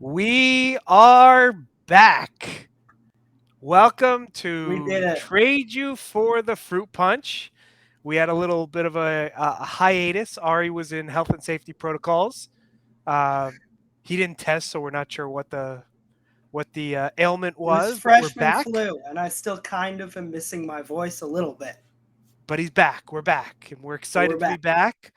We are back. Welcome We did to it. Trade You for the Fruit Punch. We had a little bit of a hiatus. Ari was in health and safety protocols. Uh, he didn't test, so we're not sure what the ailment It was was. But we're freshman back. flu, and I still kind of am missing my voice a little bit. But he's back. We're back, and we're But we're excited to be back. back.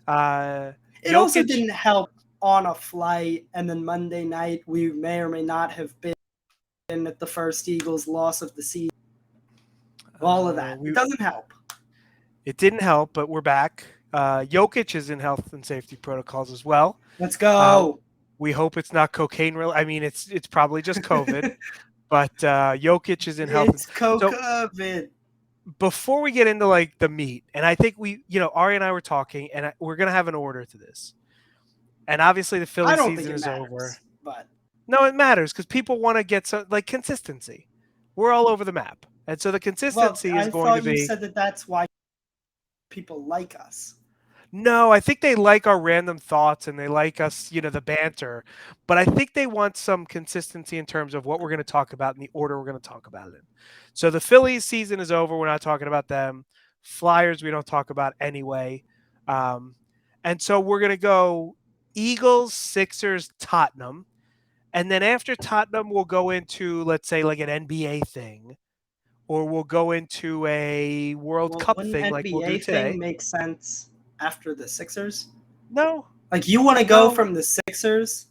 Uh, It also Jokic. didn't help on a flight, and then Monday night we may or may not have been at the first Eagles loss of the season. All of that. It We doesn't help. It didn't help, but we're back. Jokic is in health and safety protocols as well. Let's Uh, go. we hope it's not cocaine related. I mean, it's probably just COVID, but Jokic is in health. It's So COVID. before we get into like the meat, and I think Ari and I were talking, and we're gonna have an order to this. And obviously, the I Philly don't think season it is over. matters, but No, it matters because people want to get some like consistency. We're all over the map, and so the well, consistency is I going to thought you be. said that that's why people like us. No, I think they like our random thoughts and they like us, the banter. But I think they want some consistency in terms of what we're going to talk about and the order we're going to talk about it in. So the Phillies season is over. We're not talking about them. Flyers, we don't talk about anyway. Um, and so we're going to go Eagles, Sixers, Tottenham. And then after Tottenham, we'll go into, let's say, like an NBA thing, or we'll go into a World Well, Cup wouldn't thing like we'll do NBA thing today. make sense after the Sixers? No, Like you want to go no. from the Sixers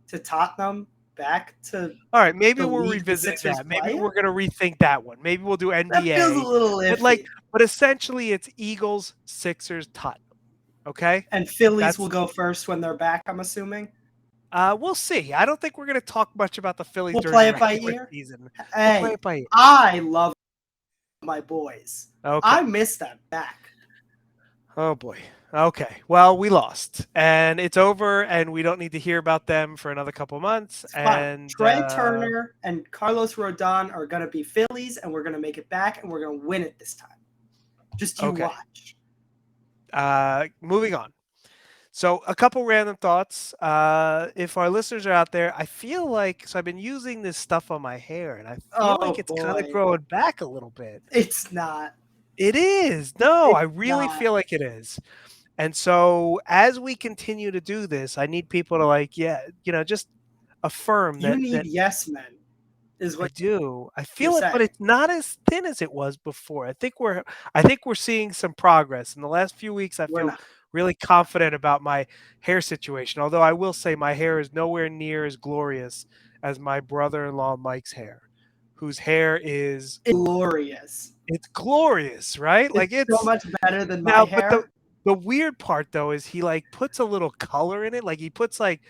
to Tottenham back to All right, maybe the we'll league the revisit Sixers that. Maybe play in? we're gonna rethink that one. Maybe we'll do That feels a NBA, little but iffy. essentially it's Eagles, Sixers, Tottenham. Okay, And Phillies will that's go first when they're back, I'm assuming. we'll see. I don't think we're gonna talk much about the Phillies We'll during play the it by regular ear. season. We'll play Hey, it by ear. I love my boys. Okay. I miss them back. Oh boy. Okay. Well, we lost, and it's over, and we don't need to hear about them for another couple months. It's fine. And Trey Turner and Carlos Rodon are going to be Phillies, and we're going to make it back, and we're going to win it this time. Just you okay. watch. Moving on. So a couple random thoughts. If our listeners are out there, I feel like I've been using this stuff on my hair, and I feel like Oh, it's kind of boy. growing back a little bit. It's not. It is. No, I It's really not. feel like it is. And so as we continue to do this, I need people to just affirm You that need yes men, is I what do. I you're feel it, but saying. it's not as thin as it was before. I think we're seeing some progress. In the last few weeks, I We're feel not. really confident about my hair situation. Although I will say my hair is nowhere near as glorious as my brother-in-law Mike's hair, whose hair is It's glorious. it's glorious, right? It's Like so it's much better than my now, but the hair. the weird part though is he like puts a little color in it, like he puts like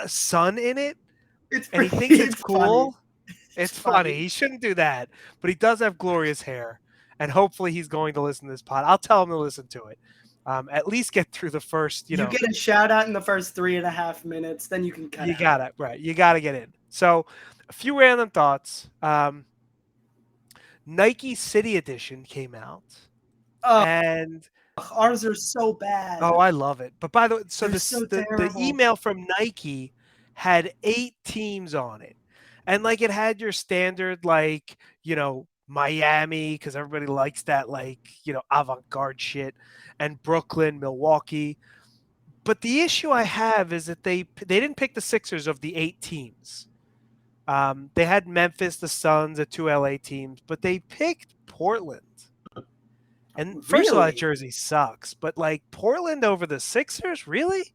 sun in it, It's and he pretty. thinks it's It's funny. cool. It's It's funny. funny. He shouldn't do that, but he does have glorious hair, and hopefully he's going to listen to this pod. I'll tell him to listen to it. At least get through the first. You get a shout out in the first 3.5 minutes, then you can cut You out. got it right. You got to get in. So, a few random thoughts. Nike City Edition came out, Oh, and ours are so bad. oh, I love it. But by the way, so They're this so the terrible. email from Nike had 8 teams on it. And like it had your standard Miami because everybody likes that avant-garde shit, and Brooklyn, Milwaukee. But the issue I have is that they didn't pick the Sixers of the 8 teams. They had Memphis, the Suns, the 2 LA teams, but they picked Portland. And first of all, that Really? jersey sucks. But like Portland over the Sixers, really?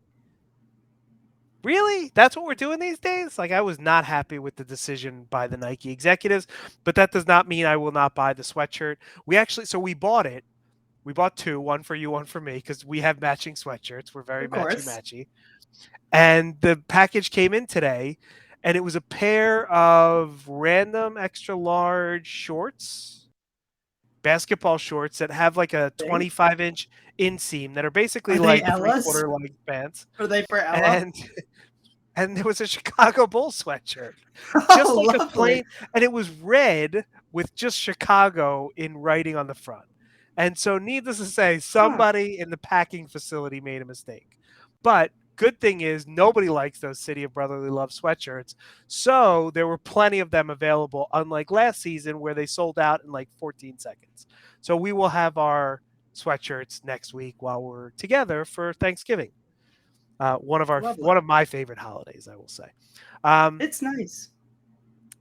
Really? That's what we're doing these days? Like I was not happy with the decision by the Nike executives, but that does not mean I will not buy the sweatshirt. We bought it. We bought two, one for you, one for me, because we have matching sweatshirts. We're very Of matchy course. matchy. And the package came in today, and it was a pair of random extra large shorts, basketball shorts that have like a Thing? 25-inch inseam that are basically Are they like Ella's? three-quarter length pants. Are they for Ella? And and there was a Chicago Bulls sweatshirt, just Oh, like a lovely. plain, and it was red with just Chicago in writing on the front. And so, needless to say, Huh. somebody in the packing facility made a mistake. But Good thing is nobody likes those City of Brotherly Love sweatshirts. So there were plenty of them available, unlike last season where they sold out in like 14 seconds. So we will have our sweatshirts next week while we're together for Thanksgiving. One Lovely. of my favorite holidays, I will say. Um, It's nice.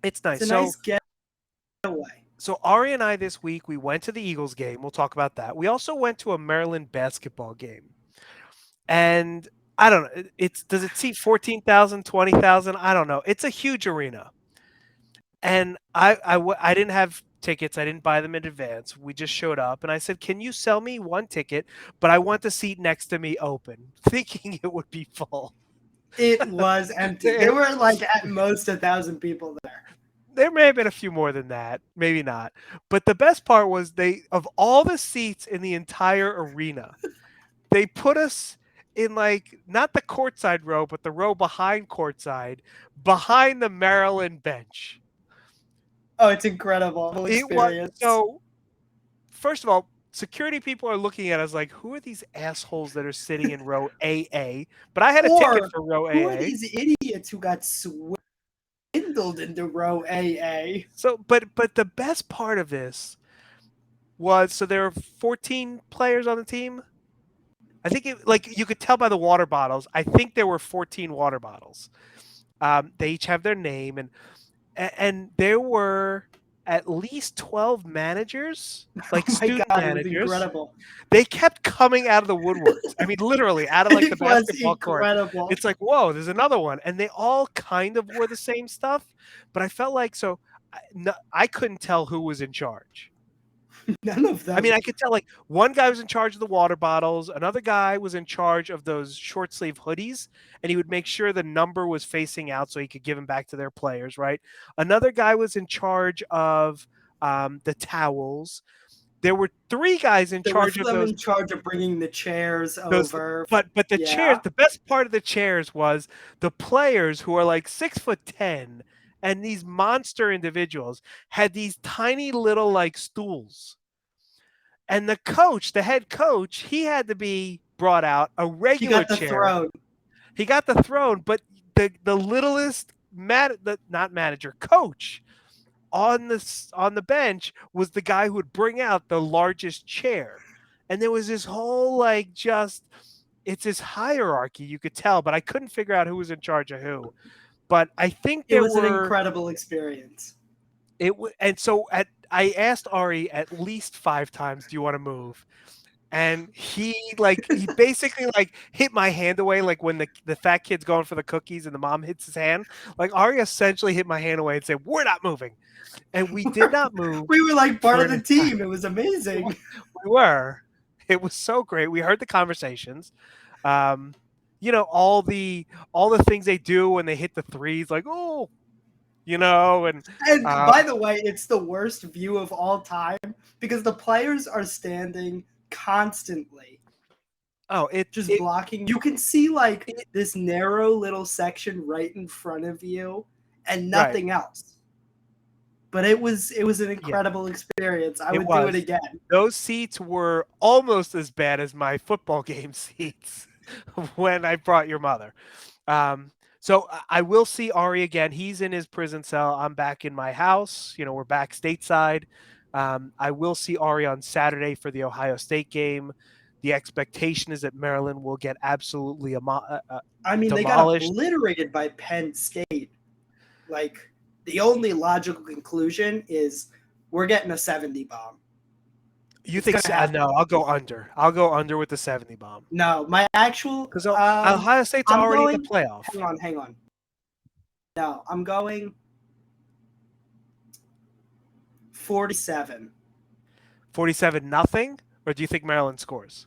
it's It's nice. a nice getaway. So Ari and I this week we went to the Eagles game. We'll talk about that. We also went to a Maryland basketball game. And I don't know, it's does it seat 14,000, 20,000? I don't know. It's a huge arena. And I didn't have tickets. I didn't buy them in advance. We just showed up and I said, "Can you sell me one ticket, but I want the seat next to me open," thinking it would be full. It was empty. There were like at most 1,000 people there. There may have been a few more than that, maybe not. But the best part was they of all the seats in the entire arena, they put us in like not the courtside row, but the row behind courtside, behind the Maryland bench. Oh, it's incredible It was experience. so. First of all, security people are looking at us like, who are these assholes that are sitting in row AA? But I had a ticket Or for row who are AA. these idiots who got swindled into row AA? So, but the best part of this was so there were 14 players on the team. I think it like you could tell by the water bottles. I think there were 14 water bottles. They each have their name, and there were at least 12 managers, like Oh my student god, it was managers. incredible. They kept coming out of the woodworks. I mean, literally out of like the It was basketball court. incredible. It's like, whoa, there's another one, and they all kind of wore the same stuff, but I felt like so. I couldn't tell who was in charge. None of I mean, them. I could tell like one guy was in charge of the water bottles, another guy was in charge of those short sleeve hoodies, and he would make sure the number was facing out so he could give them back to their players, right? Another guy was in charge of the towels. There were three guys in There were charge of them those in charge of bringing the chairs those. over. But the chairs, Yeah. the best part of the chairs was the players who are like 6'10" and these monster individuals had these tiny little like stools. And the coach, the head coach, he had to be brought out a He regular got the chair. throne. He got the throne, but the littlest not manager, coach on the bench was the guy who would bring out the largest chair. And there was this whole like just it's this hierarchy you could tell, but I couldn't figure out who was in charge of who. But I think It there was an were incredible experience. and so at I asked Ari at least 5 times, "Do you want to move?" And he basically like hit my hand away like when the fat kid's going for the cookies and the mom hits his hand. Like Ari essentially hit my hand away and said, "We're not moving." And we did not move We were like part for of an the entire team. It was amazing. we were. It was so great. We heard the conversations. Um, all the things they do when they hit the threes, like, oh, and And um, by the way, it's the worst view of all time because the players are standing constantly, oh, it just it blocking. You can see like it this narrow little section right in front of you and right. nothing else. But it was an Yeah, incredible experience. I it would do it was. again. Those seats were almost as bad as my football game seats when I brought your mother. So I will see Ari again. He's in his prison cell. I'm back in my house. We're back stateside. I will see Ari on Saturday for the Ohio State game. The expectation is that Maryland will get absolutely I mean, they got demolished. obliterated by Penn State. Like the only logical conclusion is we're getting a 70 bomb. You It's think? gonna happen. No, I'll go under. I'll go under with the 70 bomb No, my actual because Ohio State's I'm already in the going playoff. hang on. No, I'm going 47. 47 nothing, or do you think Maryland scores?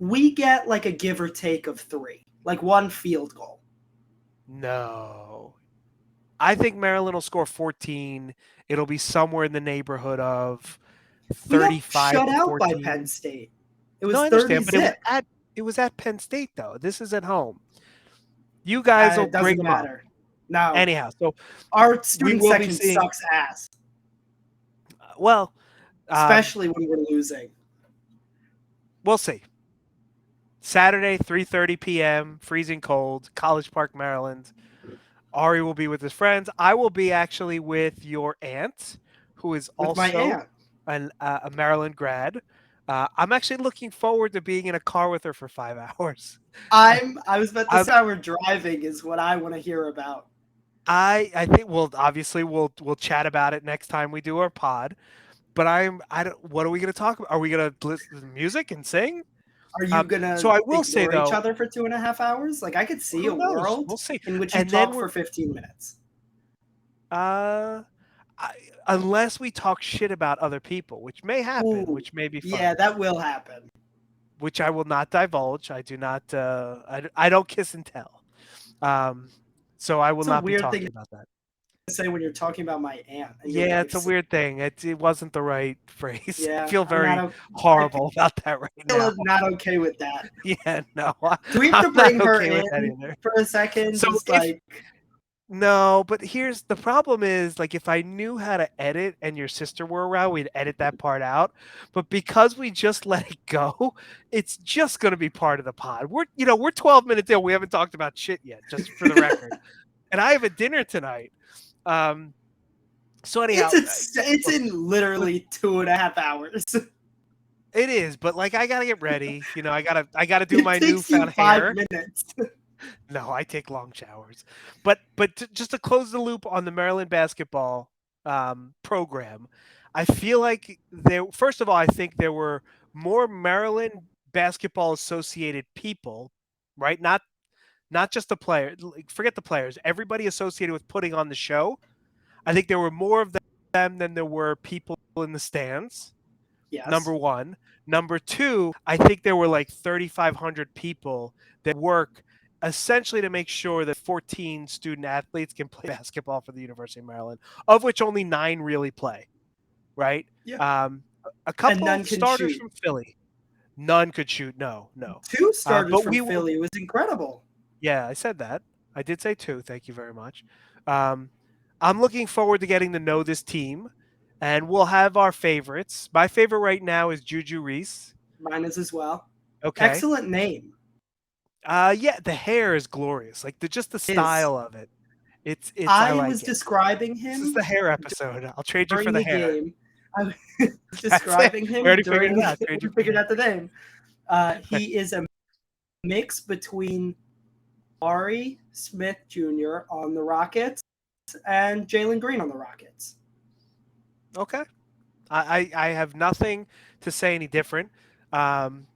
We get like a give or take of 3. Like one field goal. No. I think Maryland will score 14. It'll be somewhere in the neighborhood of We got 35 shut to out by Penn 14. State. It No, was I 30 understand, but zip. it was at Penn State though. This is at home. You guys will It doesn't bring them up. matter. No, Anyhow, so our we student will be section seeing sucks ass, well, especially when we're losing. we'll see. Saturday, 3:30 p.m., freezing cold, College Park, Maryland. Ari will be with his friends. I will be actually with your aunt, who is with my also aunt. a Maryland grad. I'm actually looking forward to being in a car with her for 5 hours. I was about to I'm, say we're driving is what I want to hear about. I think obviously we'll chat about it next time we do our pod. But I don't. What are we going to talk about? Are we going to listen to music and sing? Are you gonna So I will say ignore each though, other for 2.5 hours? Like I could see a who knows? world We'll see. in which you And then talk we're for 15 minutes. uh, I, unless we talk shit about other people, which may happen, Ooh, which may be fun, yeah, that will happen. which I will not divulge. I do not. I don't kiss and tell. Um, so I will It's a not be weird thing talking to about that. say when you're talking about my aunt and your Yeah, it's a wife's. weird thing. It wasn't the right phrase. I Yeah, feel I'm not. very I horrible about that right now. feel not okay with that. Yeah, no, Do we have I'm to not bring her okay with that in either. for a second? So Just if like, no, but here's the problem is like if I knew how to edit and your sister were around, we'd edit that part out. But because we just let it go, it's just going to be part of the pod. We're 12 minutes in. We haven't talked about shit yet, just for the record. And I have a dinner tonight. Um, so anyhow, it's look, in look, literally 2.5 hours. it is, but like I gotta get ready. I gotta do It my takes you newfound 5 minutes. No, I take long showers. But just to close the loop on the Maryland basketball program, I feel like there. First of all, I think there were more Maryland basketball associated people, right? Not just the player. Like, forget the players. Everybody associated with putting on the show. I think there were more of them than there were people in the stands. Yes. Number one. Number two, I think there were like 3,500 people that work essentially to make sure that 14 student athletes can play basketball for the University of Maryland, of which only 9 really play, right? Yeah. Um, a And couple none can starters shoot. from Philly. None could shoot. No, no. Two starters But from Philly. It was incredible. yeah, I said that. I did say 2. Thank you very much. Um, I'm looking forward to getting to know this team, and we'll have our favorites. My favorite right now is Juju Reese. Mine is as well. Okay. Excellent name. Yeah, the hair is glorious. Like just the Is style of it. It's I I was like it. describing This is him the hair episode. I'll trade you for during the the hair. game. I was That's it. describing We him already figured during it the out. game. Trade you We for the figured hair. out the name. He is a mix between Ari Smith Jr. on the Rockets and Jalen Green on the Rockets. Okay. I have nothing to say any different. Um,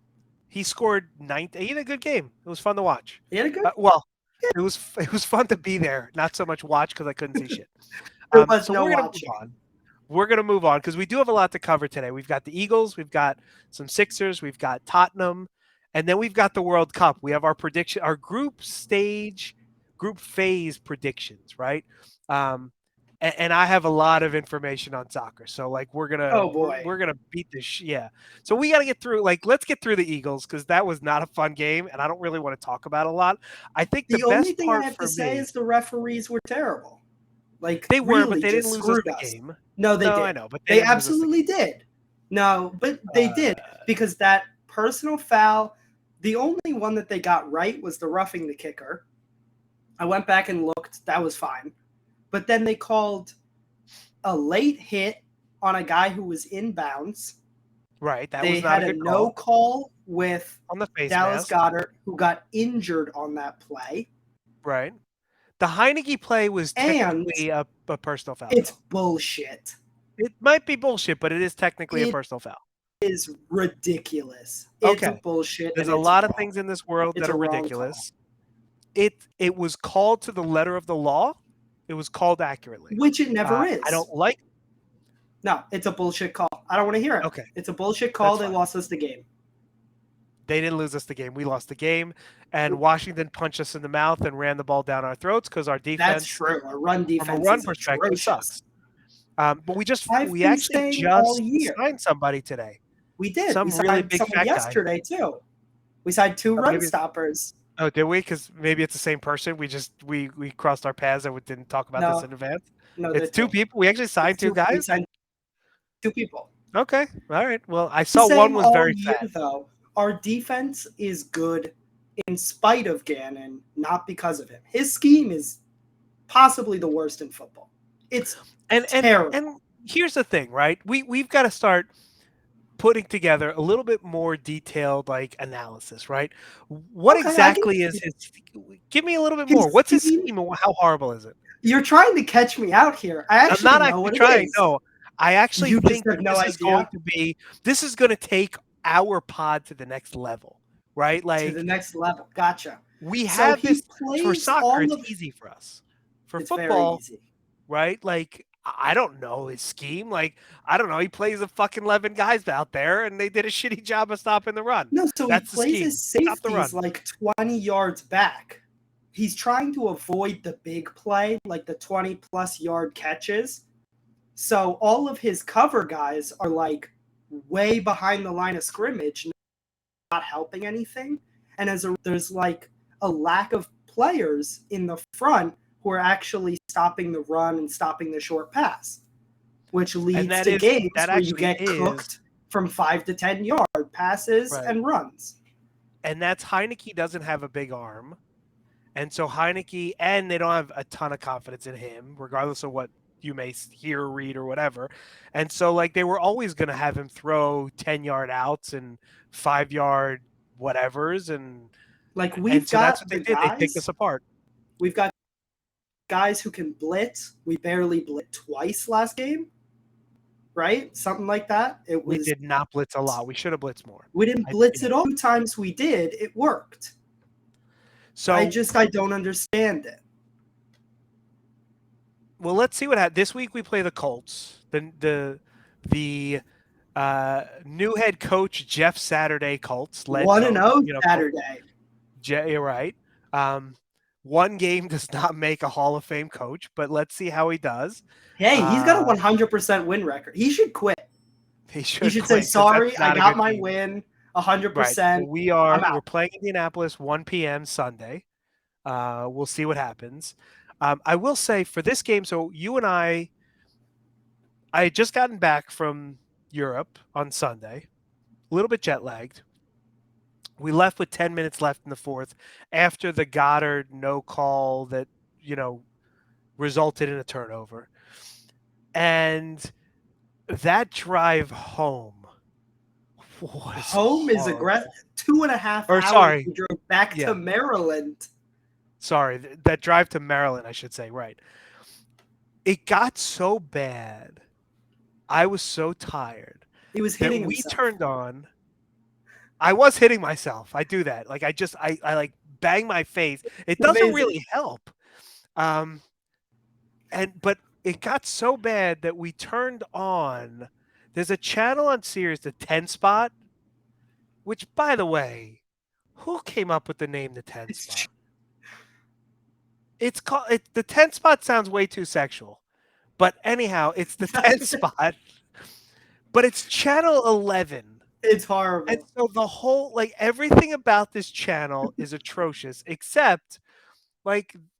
he scored 19. He had a good game. It was fun to watch. He had a good. Well, it was fun to be there, not so much watch because I couldn't see shit. There was So no we're gonna move watching. on. We're gonna move on because we do have a lot to cover today. We've got the Eagles, we've got some Sixers, we've got Tottenham, and then we've got the World Cup. We have our prediction, our group phase predictions, right? Um, and I have a lot of information on soccer, so like we're gonna Oh we're, boy. we're gonna beat this. Yeah, so we got to get through. Like, let's get through the Eagles because that was not a fun game, and I don't really want to talk about a lot. I think the The only best thing I part have to for say me, is the referees were terrible. Like, they were, but really they didn't just lose us screwed the us. game. No, they No, I did. know, but they They didn't lose us the absolutely game. did. No, but they did because that personal foul, the only one that they got right was the roughing the kicker. I went back and looked. That was fine. But then they called a late hit on a guy who was inbounds. Right, that They was not had a a good no call call with on the face Dallas mask. Goddard, who got injured on that play. Right, the Heineke play was And technically a personal foul, it's though. bullshit. It might be bullshit, but it is technically a It personal foul. is ridiculous. It's a Okay, bullshit there's and a it's lot of wrong. things in this world It's that a are wrong call. ridiculous. It was called to the letter of the law. It was called accurately. Which it never I don't is. like. No, it's a bullshit call. I don't want to hear it. Okay, It's a bullshit call. that's They fine. lost us the game. They didn't lose us the game. We lost the game, and Washington punched us in the mouth and ran the ball down our throats because our That's defense, true. Our run from a defense run is perspective, atrocious. sucks. But I've we been actually saying all just year. signed somebody today. We did. We Some really signed big someone fat guy. yesterday, too. We signed 2 run Maybe stoppers. oh, did we? Because maybe it's the same person. We crossed our paths and we didn't talk about this No, in advance. no, they're It's 2 two. people. We actually It's signed 2 two. We guys. signed 2 people. Okay, all right. Well, I I'm saw one saying was all very year, fat. though. our defense is good in spite of Gannon, not because of him. His scheme is possibly the worst in football. It's terrible. And here's the thing, right? We've got to start putting together a little bit more detailed like analysis, right? What Okay, I get exactly is his? Give me a little bit more. his What's his scheme. scheme and how horrible is it? You're trying to catch me out here. I I'm actually not know actually what it trying. is. No, I actually You just think have that no idea. this is going to take our pod to the next level, right? To the Like next level. Gotcha. we So have he this for plays soccer. all It's of easy for us. For it's very football, easy. right? Like I don't know his scheme. Like I don't know. He plays a fucking 11 guys out there, and they did a shitty job of stopping the run. No, so he That's the plays scheme. his Stop the safeties run. like 20 yards back. He's trying to avoid the big play, like the 20 plus yard catches. So all of his cover guys are like way behind the line of scrimmage, not helping anything. And there's like a lack of players in the front who are actually stopping the run and stopping the short pass, which And leads to games that where you actually get is cooked from 5 to 10 yard passes right. and runs. And that's Heineke doesn't have a big arm. And so Heineke, and they don't have a ton of confidence in him, regardless of what you may hear, read, or whatever. And so, like, they were always going to have him throw 10-yard outs and 5-yard whatevers. Like And we've so that's got what they the did. They picked guys, us apart. we've got guys who can blitz. We barely blitzed twice last game, right? Something like that. It We was did not blitz a lot. We should have blitzed more. we didn't blitz at all. 2 times we did, it worked. So I don't understand it. well, let's see what happens. This week we play the Colts. The new head coach Jeff Saturday Colts led 1-0 Colts. Saturday. You're right. Um, one game does not make a Hall of Fame coach, but let's see how he does. Hey, he's got a 100% win record. He should quit. He He should should say, quit because that's sorry, I not a got good my team. win, Right. 100%. Well, I'm we're out. playing Indianapolis 1 p.m. Sunday. We'll see what happens. I will say for this game, so you and I had just gotten back from Europe on Sunday, a little bit jet lagged. We left with 10 minutes left in the fourth after the Goddard no call that, resulted in a turnover. And that drive home was Home is horrible. aggressive. 2.5 Or hours sorry, we drove back yeah. to Maryland. Sorry, that drive to Maryland, I should say, right. It got so bad. I was so tired He was that hitting we himself. turned on. I was hitting myself. I do that. Like I like bang my face. It doesn't Amazing. really help. But it got so bad that we turned on. There's a channel on Sirius, the 10 spot, which, by the way, who came up with the name the 10 spot? It's called the 10 spot sounds way too sexual, but anyhow, it's the 10 spot. But it's channel 11. It's horrible. And so the whole everything about this channel is atrocious, except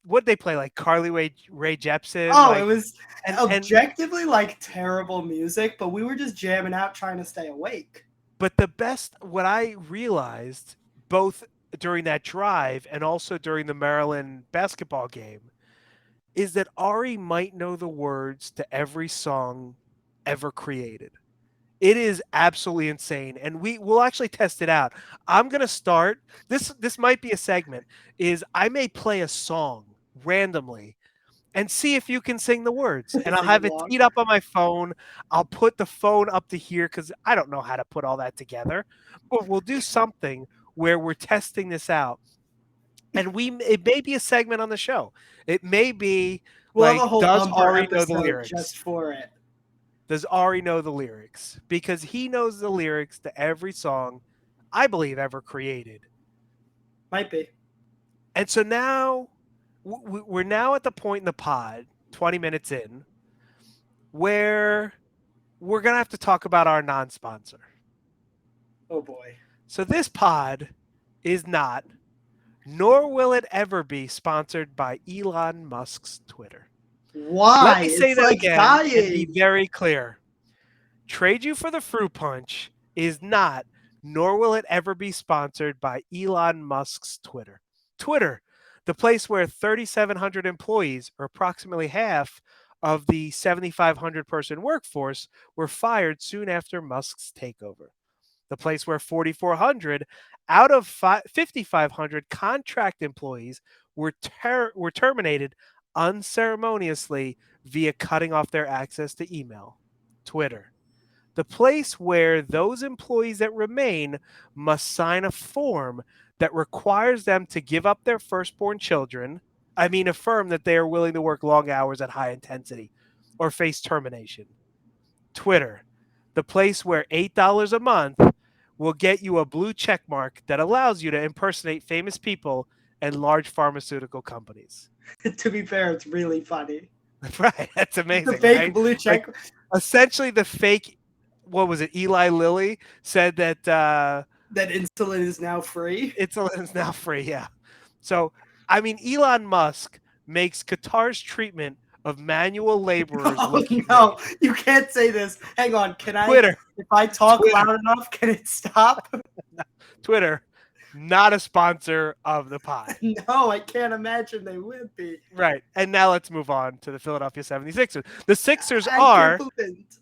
what they play, like Carly Rae Jepsen. Oh, it was and objectively terrible music, but we were just jamming out trying to stay awake. But the best, what I realized both during that drive and also during the Maryland basketball game, is that Ari might know the words to every song ever created. It is absolutely insane, and we'll actually test it out. I'm gonna start this. This might be a segment. Is I may play a song randomly and see if you can sing the words. And I'll have it teed up on my phone. I'll put the phone up to here because I don't know how to put all that together. But we'll do something where we're testing this out. And it may be a segment on the show. It may be we'll have a whole does Ari know the episode lyrics? Just for it. Does Ari know the lyrics? Because he knows the lyrics to every song I believe ever created. Might be. And so now we're now at the point in the pod, 20 minutes in, where we're going to have to talk about our non-sponsor. Oh, boy. So this pod is not, nor will it ever be, sponsored by Elon Musk's Twitter. Why? Let me say that again and be very clear. Trade You for the Fruit Punch is not nor will it ever be sponsored by Elon Musk's Twitter. Twitter, the place where 3,700 employees, or approximately half of the 7,500 person workforce, were fired soon after Musk's takeover. The place where 4,400 out of 5,500 contract employees were terminated unceremoniously via cutting off their access to email. Twitter, the place where those employees that remain must sign a form that requires them to give up their firstborn children. I mean, affirm that they are willing to work long hours at high intensity or face termination. Twitter, the place where $8 a month will get you a blue check mark that allows you to impersonate famous people and large pharmaceutical companies. To be fair, it's really funny. Right. That's The amazing, fake right? blue Like check. essentially the fake, what was it? Eli Lilly said that That insulin is now free. insulin is now free. Yeah. So, I mean, Elon Musk makes Qatar's treatment of manual laborers Oh look humane. no, you can't say this. Hang on, can I? Twitter, If I talk Twitter, loud enough, can it stop? Twitter, not a sponsor of the pod. No, I can't imagine they would be. Right. And now let's move on to the Philadelphia 76ers. The Sixers I can't are believe it.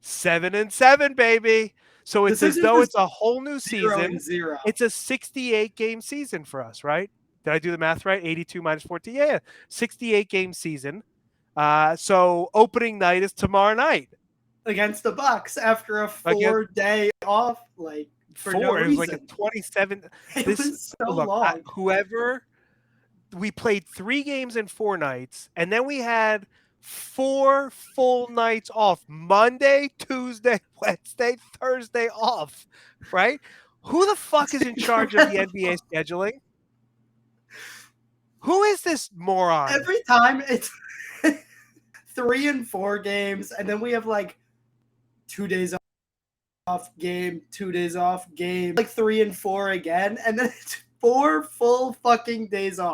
7-7, baby. So The it's as Sixers though are it's a whole new 0 season. and 0. It's a 68 game season for us, right? Did I do the math right? 82 minus 14. Yeah, 68 game season. So opening night is tomorrow night. Against the Bucks after a Against 4-day off, like for no four. It was like a reason. 27. It This was so look, long. whoever we played 3 games in 4 nights, and then we had 4 full nights off. Monday, Tuesday, Wednesday, Thursday off, right? Who the fuck is in charge of the NBA scheduling? Who is this moron? Every time it's 3 and 4 games, and then we have like 2 days off game, 2 days off game, like 3 and 4 again, and then it's 4 full fucking days off.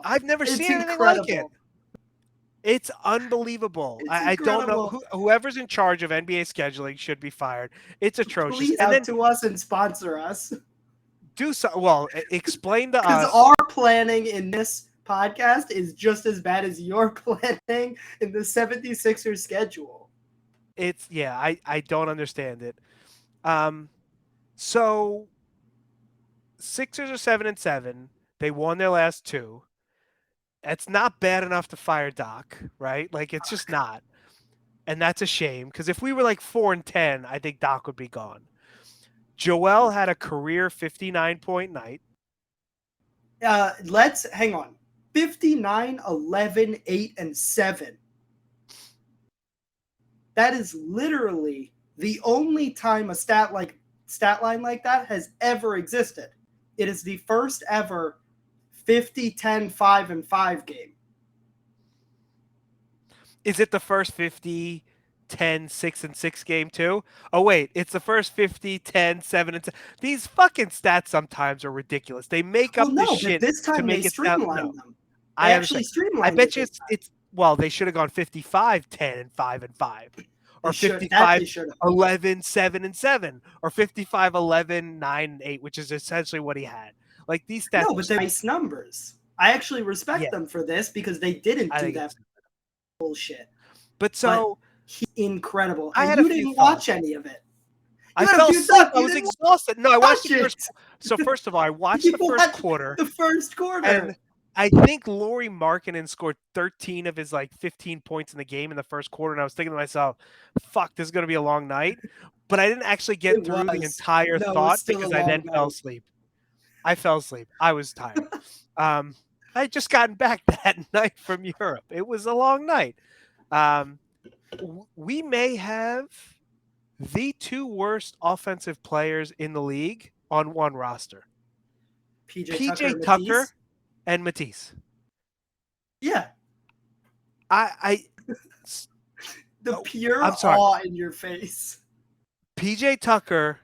I've never It's seen anything like it. incredible. It's unbelievable. It's I don't know incredible. whoever's in charge of NBA scheduling should be fired. It's atrocious. Please And out then to us and sponsor us. do so. Well, explain to Because us. our planning in this podcast is just as bad as your planning in the 76ers schedule. It's yeah. I don't understand it. So Sixers are 7-7. They won their last 2. It's not bad enough to fire Doc, right? Like it's just not. And that's a shame because if we were like 4-10, I think Doc would be gone. Joel had a career 59-point night. Let's hang on. 59, 11, 8, and 7. That is literally the only time a stat line like that has ever existed. It is the first ever 50, 10, 5, and 5 game. Is it the first 50, 10, 6, and 6 game too? Oh, wait. It's the first 50, 10, 7, and 7. These fucking stats sometimes are ridiculous. They make Well, up this no, but shit this to time they make it sound. streamlined No, them. They I actually understand. I streamlined bet it you this time. it's well, they should have gone 55, 10, and 5 and 5. Or They should- that 55, they should have. 11, 7 and 7. Or 55, 11, 9 and 8, which is essentially what he had. Like these stats. No, but they're nice numbers. I actually respect Yeah. them for this because they didn't I do think that it's. bullshit. But so Incredible. I And had a you few didn't thoughts. watch any of it. I You had a fell few asleep. thoughts. I You was didn't exhausted. No, I watched the watch first. it. So first of all, I watched You the first watched quarter, the first quarter. and I think Lauri Markkanen scored 13 of his like 15 points in the game in the first quarter, and I was thinking to myself, "Fuck, this is going to be a long night." But I didn't actually get It through the was. entire No, it was thought still a because I then long fell night. asleep. I fell asleep. I was tired. I had just gotten back that night from Europe. It was a long night. We may have the 2 worst offensive players in the league on one roster. PJ Tucker and Matisse. Yeah. I The oh, pure I'm sorry. awe in your face. PJ Tucker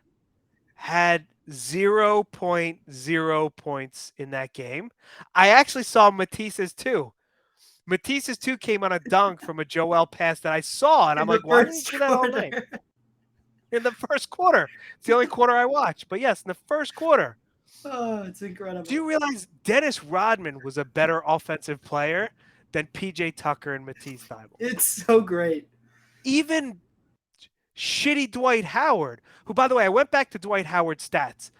had 0.0 points in that game. I actually saw Matisse's too. Matisse's too came on a dunk from a Joel pass that I saw, and I'm In the like, why didn't he first do that all night? quarter. in the first quarter. It's the only quarter I watch. But yes, in the first quarter. Oh, it's Do incredible. you realize Dennis Rodman was a better offensive player than PJ Tucker and Matisse Thybulle? It's so great. Even shitty Dwight Howard, who, by the way, I went back to Dwight Howard's stats.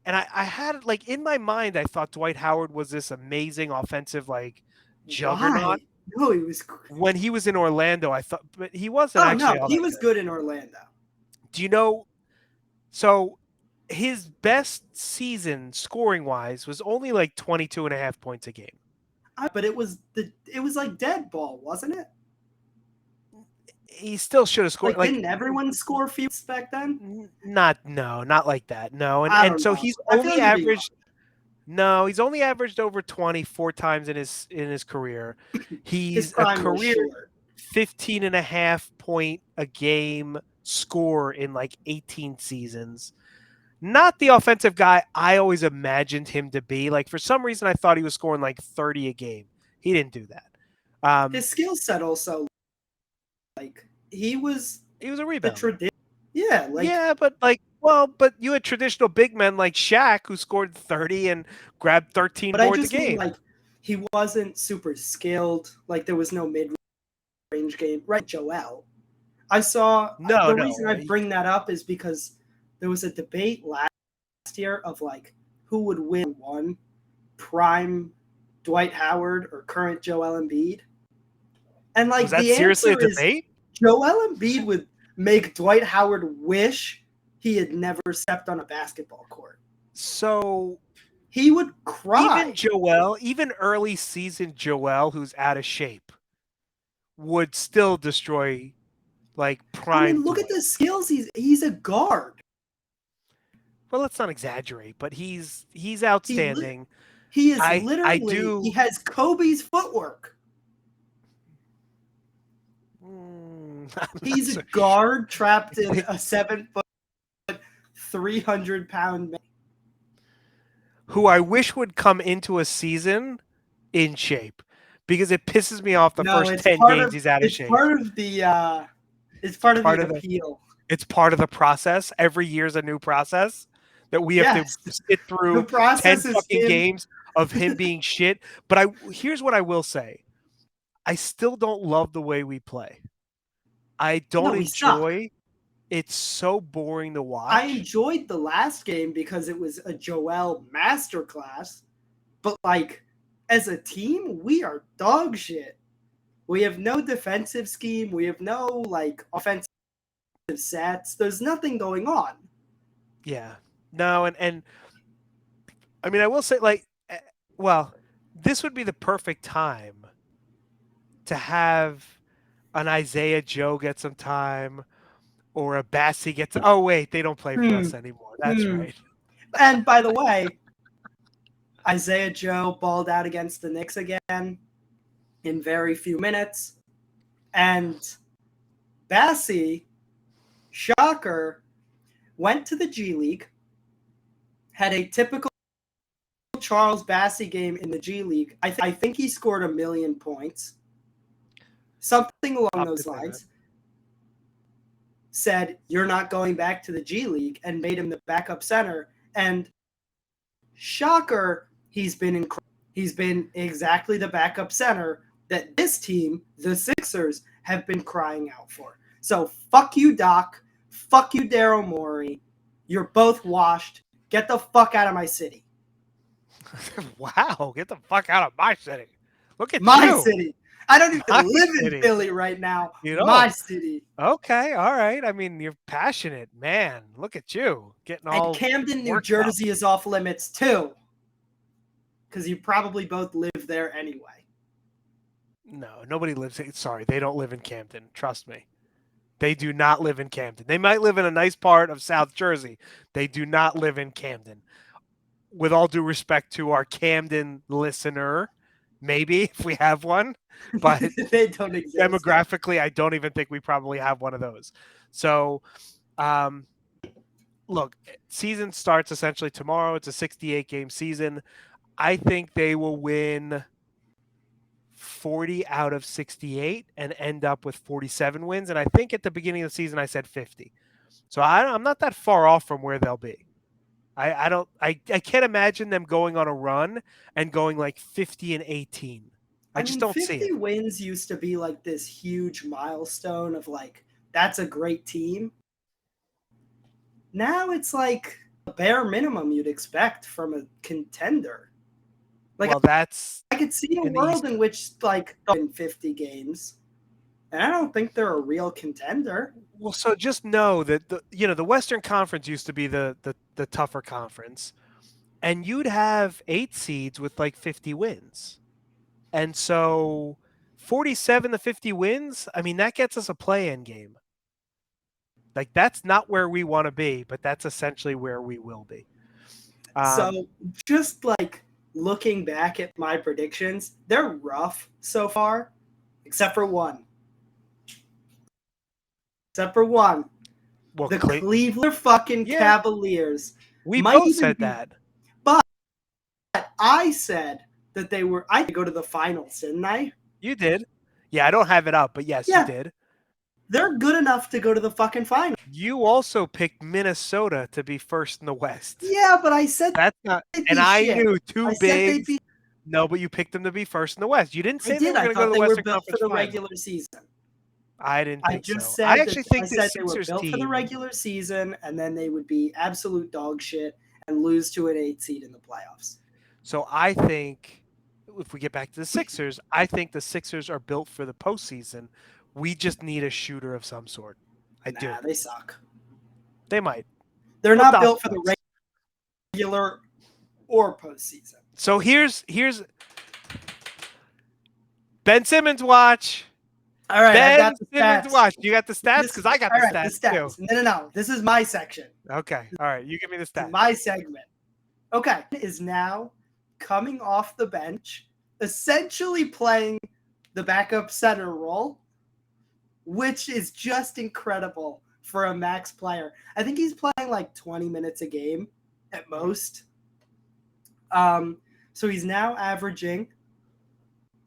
And I had, like, in my mind, I thought Dwight Howard was this amazing offensive, like, Why? juggernaut. No, he was. When he was in Orlando, I thought, but he wasn't Oh actually no, all he that was good. good in Orlando. Do you know? So his best season scoring wise was only like 22 and a half points a game. But it was like dead ball, wasn't it? He still should have scored Like, like didn't everyone score few back then? not like that. No. And I don't so know. he's I feel only like you're being averaged no, he's only averaged over 24 times in his career. his He's a prime was career short. 15 and a half point a game score in like 18 seasons. Not the offensive guy I always imagined him to be. Like, for some reason, I thought he was scoring like 30 a game. He didn't do that. His skill set also, like, he was He was a the rebounder. tradition. Yeah, like, Yeah, but like, well, but you had traditional big men like Shaq who scored 30 and grabbed 13 but I boards a just mean, game. like, he wasn't super skilled. Like, there was no mid-range game. Right, Joel. I saw No, the no. reason I bring that up is because there was a debate last year of like who would win one, prime Dwight Howard or current Joel Embiid. And Was like that the seriously a answer is debate? Joel Embiid would make Dwight Howard wish he had never stepped on a basketball court. So He would cry. even early season Joel, who's out of shape, would still destroy like I prime mean, look at Dwight. the skills. He's a guard. Well, let's not exaggerate, but he's He outstanding. he is I literally he do. has Kobe's footwork. I'm not He's so a guard trapped in a 7 foot, 300 pound man. who I wish would come into a season in shape, because it pisses me off the No, first 10 games he's out of it's shape. part of the it's It's part of the part of the appeal. it's part of the process. Every year's a new process that we have to Yes, sit the through 10 process is fucking him. games of him being shit. But here's what I will say. I still don't love the way we play. I don't No, we suck. enjoy. It's so boring to I watch. enjoyed the last game because it was a Joel masterclass, but like as a team, we are dog shit. We have no defensive scheme. We have no like offensive sets. There's nothing going on. Yeah. No, and I mean, I will say, like, well, this would be the perfect time to have an Isaiah Joe get some time, or a Bassie get. Oh wait, they don't play for Hmm. us anymore. That's right. And by the way, Isaiah Joe balled out against the Knicks again in very few minutes. And Bassie, shocker, went to the G League, had a typical Charles Bassie game in the G League. I think he scored 1,000,000 points, something along those Something like that. lines. Said, you're not going back to the G League, and made him the backup center. And shocker, he's been exactly the backup center that this team, the Sixers, have been crying out for. So fuck you, Doc. Fuck you, Daryl Morey. You're both washed. Get the fuck out of my city. Wow, get the fuck out of my city. Look at My you. city. I don't even My live city. in Philly right now. You My know. city. Okay, all right. I mean, you're passionate, man. Look at you getting And all Camden, New worked up. Jersey is off limits too. Because you probably both live there anyway. No, nobody lives. Sorry, they don't live in Camden. Trust me. They do not live in Camden. They might live in a nice part of South Jersey. They do not live in Camden. With all due respect to our Camden listener, maybe if we have one, but They don't exist. demographically, I don't even think we probably have one of those. So, look, season starts essentially tomorrow. It's a 68 game season. I think they will win 40 out of 68 and end up with 47 wins. And I think at the beginning of the season, I said 50. So I'm not that far off from where they'll be. I don't I can't imagine them going on a run and going like 50-18. I I just mean, don't see 50 it. wins used to be like this huge milestone of like, that's a great team. Now it's like a bare minimum you'd expect from a contender. Like, Well, that's I could see a in the world in Eastern. which like in 50 games, and I don't think they're a real contender. Well, so just know that the Western Conference used to be the tougher conference, and you'd have 8 seeds with like 50 wins. And so 47 to 50 wins, I mean that gets us a play-in game. Like that's not where we want to be, but that's essentially where we will be. So just like looking back at my predictions, they're rough so far, except for one. Except for one. Well, The Cleveland fucking yeah, Cavaliers we might both even said be, that. but I said that they were, I could go to the finals, didn't I? You did. Yeah, I don't have it up, but yes, you Yeah, did. they're good enough to go to the fucking finals. You also picked Minnesota to be first in the West. Yeah, but I said That's not, they'd and be I shit. knew two I said they'd bigs. be. No, but you picked them to be first in the West. You didn't I say they did. were I going to go to thought the they were Western built for Conference the Final. regular season. I didn't I think just so. I said that actually think I this said they were Sixers built for the team. regular season, and then they would be absolute dog shit and lose to an 8 seed in the playoffs. So I think if we get back to the Sixers, I think the Sixers are built for the postseason. We just need a shooter of some sort. I do. Nah, they suck. They might. They're They'll not dot built the for the box. regular or postseason. So here's Ben Simmons watch. All right, I've Ben got the Simmons stats. watch. You got the stats because I got All the right, the stats too. stats. No. This is my section. Okay. All right. You give me the This is stats. my segment. Okay, is now coming off the bench, essentially playing the backup center role, which is just incredible for a max player. I think he's playing like 20 minutes a game at most. So he's now averaging,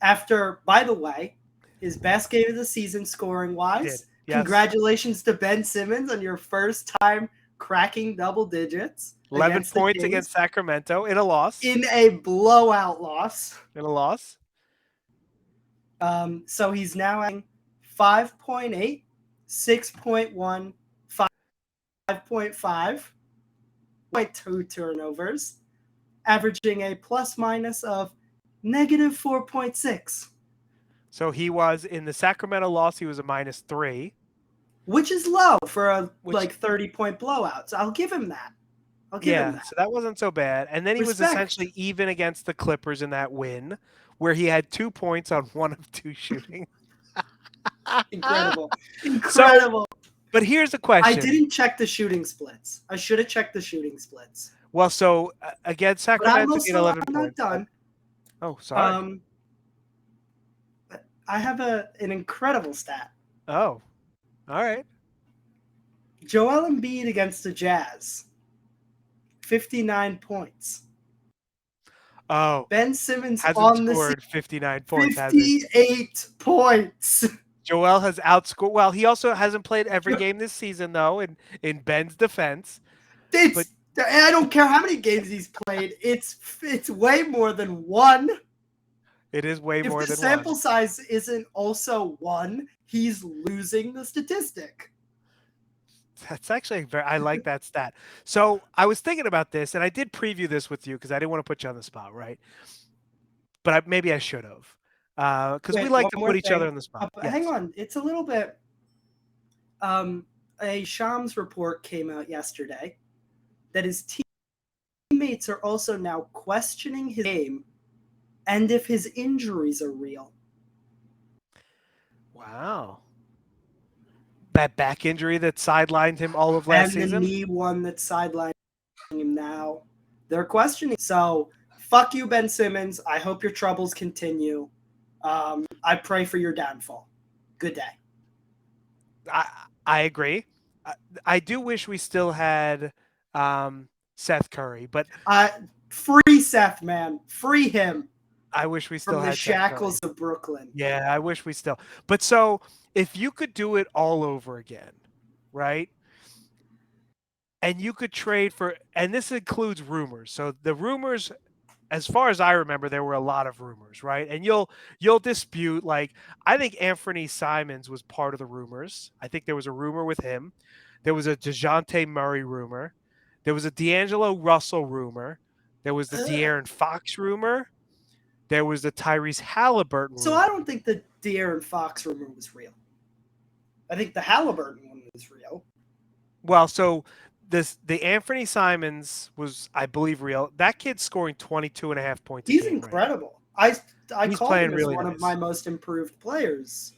after, by the way, his best game of the season scoring wise. Yes. Congratulations to Ben Simmons on your first time cracking double digits 11 against the points Kings against Sacramento in a loss. in a blowout loss. In a loss. So he's now at 5.8, 6.1, 5.5, 0.2 turnovers, averaging a plus minus of negative 4.6. So he was in the Sacramento loss. He was a -3, which is low for a which like 30-point blowout. So I'll give him that. yeah. So that wasn't so bad. And then he was Respect. essentially even against the Clippers in that win, where he had 2 points on 1 of 2 shooting. Incredible. So, but here's the question. I didn't check the shooting splits. I should have checked the shooting splits. Well, so again, Sacramento But get 11 I'm points. not done. Oh, sorry. I have an incredible stat. Oh, all right. Joel Embiid against the Jazz, 59 points. Oh, Ben Simmons hasn't on the scored 59 points, has he? 58 points. Joel has outscored. Well, he also hasn't played every game this season, though. In Ben's defense, I don't care how many games he's played. It's way more than one. it is way more If the than sample one. size isn't also one, he's losing the statistic. That's actually I like that stat. So I was thinking about this, and I did preview this with you because I didn't want to put you on the spot, right? But maybe I should have, because we like to put each other on the spot. Hang on, it's a little bit. A Shams report came out yesterday that his teammates are also now questioning his game and if his injuries are real. Wow. That back injury that sidelined him all of last season? And the knee one that's sidelining him now. They're questioning. So, fuck you, Ben Simmons. I hope your troubles continue. I pray for your downfall. Good day. I agree. I do wish we still had Seth Curry, but free Seth, man. Free him. I wish we still from had the shackles of Brooklyn. Yeah, I wish we still. But so if you could do it all over again, right? and you could trade for, and this includes rumors. So the rumors, as far as I remember, there were a lot of rumors, right? And you'll dispute, like, I think Anthony Simons was part of the rumors. I think there was a rumor with him. There was a DeJounte Murray rumor. There was a D'Angelo Russell rumor. There was the Ugh. De'Aaron Fox rumor. There was the Tyrese Halliburton So I rumor. don't think the De'Aaron Fox rumor was real. I think the Halliburton one was real. Well, so the Anthony Simons was, I believe, real. That kid's scoring 22 and a half points a He's game right now. incredible. I He's called playing him as really one of my nice. most improved players.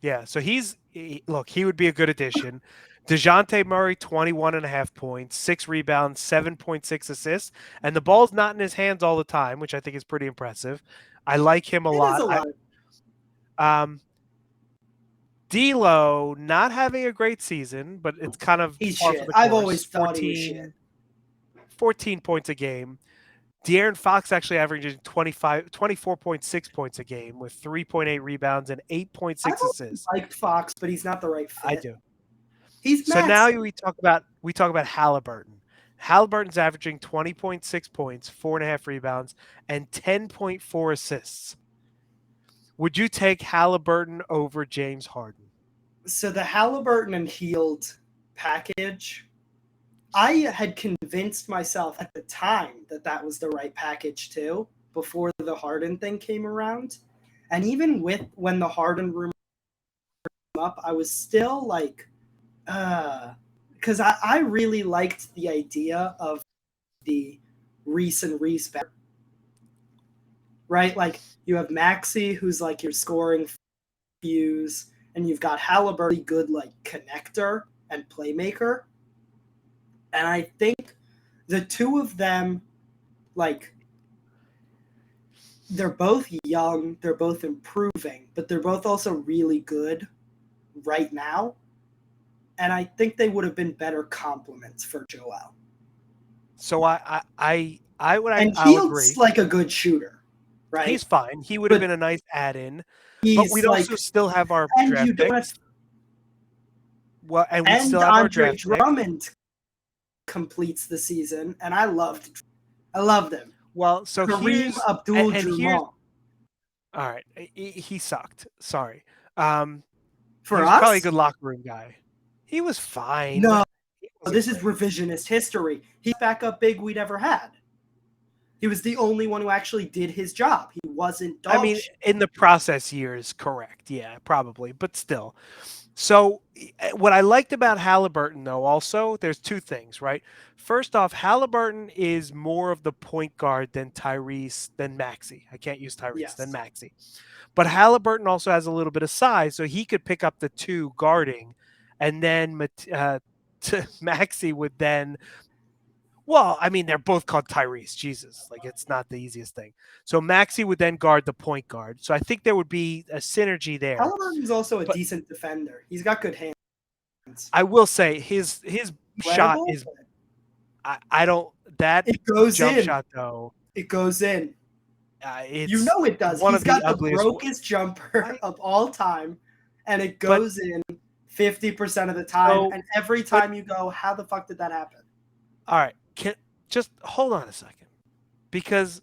Yeah, so look, he would be a good addition. DeJounte Murray, 21 and a half points, 6 rebounds, 7.6 assists, and the ball's not in his hands all the time, which I think is pretty impressive. I like him a It is lot. a lot. Um, D'Lo not having a great season, but it's kind of He's par for shit. the I've course. always thought he was shit. 14 points a game. De'Aaron Fox actually averaging 24.6 points a game with 3.8 rebounds and I've 8.6 always assists. liked Fox, but he's not the right I fit. do. He's So now Maxi. we talk about Halliburton. Halliburton's averaging 20.6 points, 4.5 rebounds, and 10.4 assists. Would you take Halliburton over James Harden? So the Halliburton and Healed package, I had convinced myself at the time that that was the right package too, before the Harden thing came around. And even with when the Harden rumor came up, I was still like, because I really liked the idea of the Reese and Reese better, right? Like you have Maxi, who's like your scoring fuse, and you've got Halliburton, good like connector and playmaker. And I think the two of them, like, they're both young, they're both improving, but they're both also really good right now. And I think they would have been better complements for Joel. So And I'll Hield's agree. like a good shooter, right? He's fine. He would have But been a nice add-in, but he's we'd also like, still have our and you draft don't have, picks. Well, and we'd and still have our Andre draft pick. Drummond completes the season, and I loved him. Well, so Kareem here's and here's Abdul-Jabbar. all right. He sucked. Sorry. Um, he For was probably a us, good locker room guy. He was fine. no, He wasn't this is great. revisionist history. He's backup big we'd ever had. He was the only one who actually did his job. He wasn't I dog mean, shit. in the process years, correct. Yeah, probably, but still. So, what I liked about Halliburton, though, also, there's two things, right? First off, Halliburton is more of the point guard than Maxi. I can't use Tyrese, than Yes. Maxi. But Halliburton also has a little bit of size, so he could pick up the two guarding, and then Maxi would then. Well, I mean, they're both called Tyrese. Jesus, like it's not the easiest thing. So Maxi would then guard the point guard. So I think there would be a synergy there. Halliburton's also a But decent defender. He's got good hands. I will say his shot Incredible. is. I don't that It goes jump in. shot though. It goes in. You It's know it does. one He's of the got the ugliest. brokest jumper of all time, and it But goes in 50% of the time. so, And every but time you go, how the fuck did that happen? all right, just hold on a second, because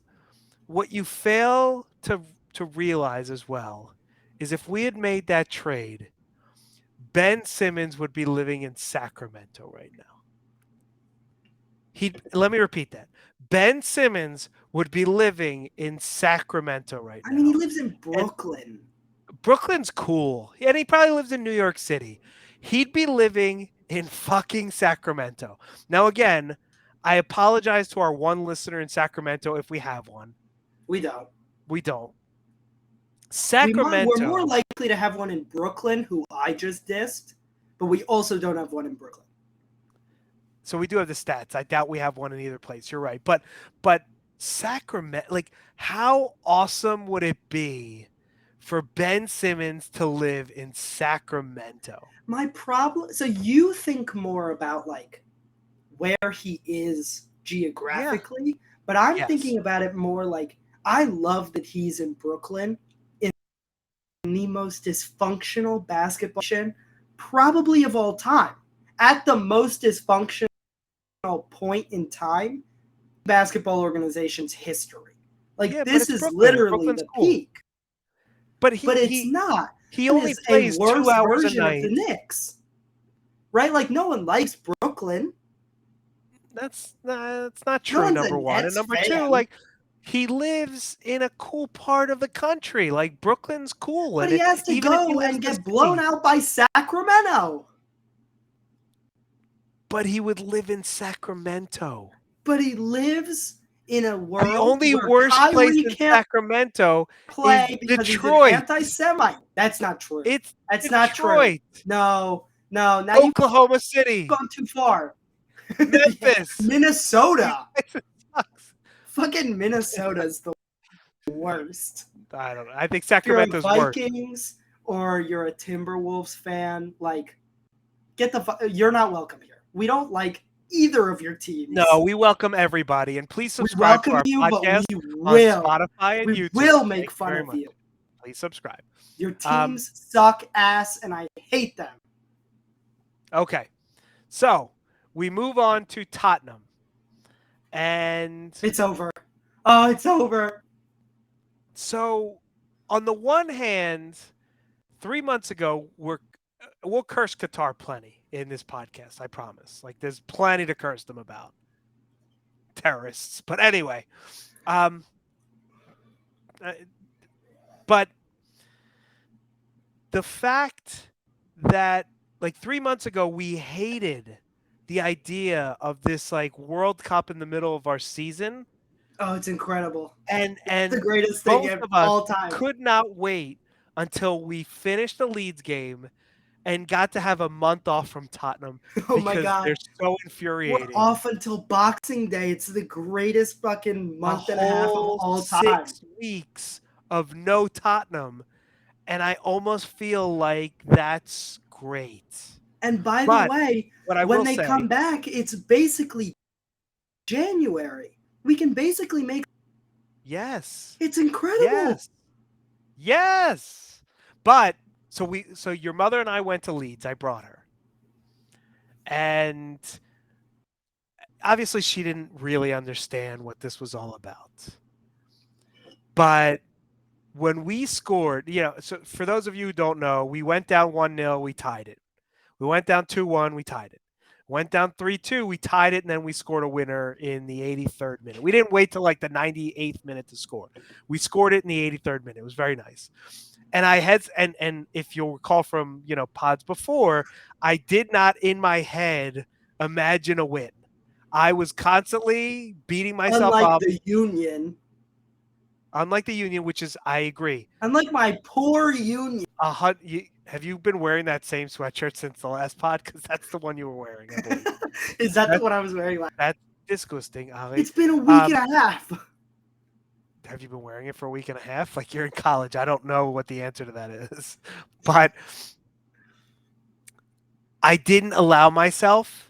what you fail to realize as well is if we had made that trade, Ben Simmons would be living in Sacramento right now. Let me repeat that. Ben Simmons would be living in Sacramento right I mean, he now. lives in And Brooklyn. Brooklyn's cool. And he probably lives in New York City. He'd be living in fucking Sacramento. Now again, I apologize to our one listener in Sacramento if we have one. We don't. We don't. We're more Sacramento. likely to have one in Brooklyn, who I just dissed, but we also don't have one in Brooklyn. So we do have the stats. I doubt we have one in either place. You're right. But Sacramento, like how awesome would it be for Ben Simmons to live in Sacramento? My problem, so you think more about like where he is Yeah. geographically, but I'm Yes. thinking about it more like I love that he's in Brooklyn in the most dysfunctional basketball probably of all time. At the most dysfunctional point in time basketball organization's history. Like Yeah, but this it's is Brooklyn. literally Brooklyn's the cool. peak, But but it's not. he It only is a plays 2 worse hours a version of the night. Knicks, right? Like no one likes Brooklyn. That's not No true, one's a number one. And Nets number two, fan, like he lives in a cool part of the country. Like Brooklyn's cool, but and he has to even if he go lives and in the get blown city, out by Sacramento. but he would live in Sacramento. But he lives in a The world only where worst place Kyrie in can't Sacramento is play because he's an Detroit. anti-Semite. That's not true. It's That's not true. Detroit, No, no. Now you've Oklahoma City, gone too far. Memphis. These Minnesota. places sucks. Fucking Minnesota's the worst. I don't know. I think If you're a Sacramento's worse. Vikings or you're a Timberwolves fan, like you're not welcome here. We don't like either of your teams. No, we welcome everybody, and please We subscribe to welcome our you, but podcast we on will. Spotify and We YouTube. will make Thank you fun very of much. you. Please subscribe. Your teams suck ass, and I hate them. Okay, so we move on to Tottenham, and It's over. Oh, it's over. so on the one hand, 3 months ago, we'll curse Qatar plenty in this podcast. I promise. Like there's plenty to curse them about terrorists. But anyway, um, but the fact that like 3 months ago we hated the idea of this like World Cup in the middle of our season, Oh, it's incredible. and The greatest thing both of of us all time. could not wait until we finished the Leeds game and got to have a month off from Tottenham Oh my because god. they're so We're infuriating. off until Boxing Day. It's the greatest fucking month and a half of all time. 6 weeks of no Tottenham, and I almost feel like that's great. And by the But way, what I when will they say, come back, it's basically January. We can basically make yes, it's incredible. yes. But so your mother and I went to Leeds. I brought her, and obviously she didn't really understand what this was all about. But when we scored, so for those of you who don't know, we went down 1-0, we tied it. We went down 2-1, we tied it. Went down 3-2, we tied it, and then we scored a winner in the 83rd minute. We didn't wait till like the 98th minute to score. We scored it in the 83rd minute. It was very nice. And I had and if you'll recall from, pods before, I did not in my head imagine a win. I was constantly beating myself Unlike up. the Union. Unlike the Union, which is, I agree. Unlike my poor Union. Have you been wearing that same sweatshirt since the last pod? Because that's the one you were wearing, I believe. Is that what I was wearing last? That's disgusting, Ali. It's been a week and a half. Have you been wearing it for a week and a half? Like you're in college. I don't know what the answer to that is. But I didn't allow myself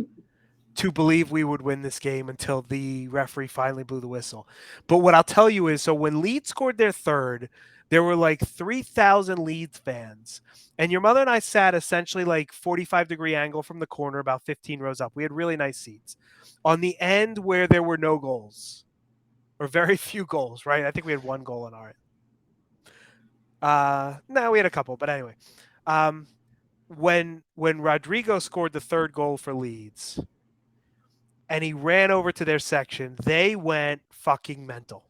to believe we would win this game until the referee finally blew the whistle. But what I'll tell you is, so when Leeds scored their third, there were like 3,000 Leeds fans. And your mother and I sat essentially like 45-degree angle from the corner, about 15 rows up. We had really nice seats. On the end where there were no goals, or very few goals, right? I think we had one goal in our end. No, we had a couple, but anyway. When Rodrigo scored the third goal for Leeds, and he ran over to their section, they went fucking mental.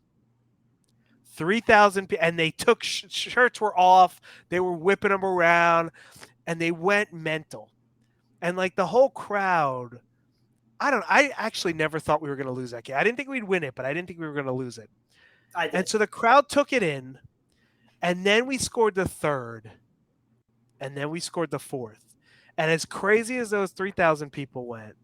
3,000 people, and they took shirts were off. They were whipping them around, and they went mental. And like the whole crowd, I actually never thought we were going to lose that game. I didn't think we'd win it, but I didn't think we were going to lose it. I did. And so the crowd took it in, and then we scored the third, and then we scored the fourth. And as crazy as those 3,000 people went,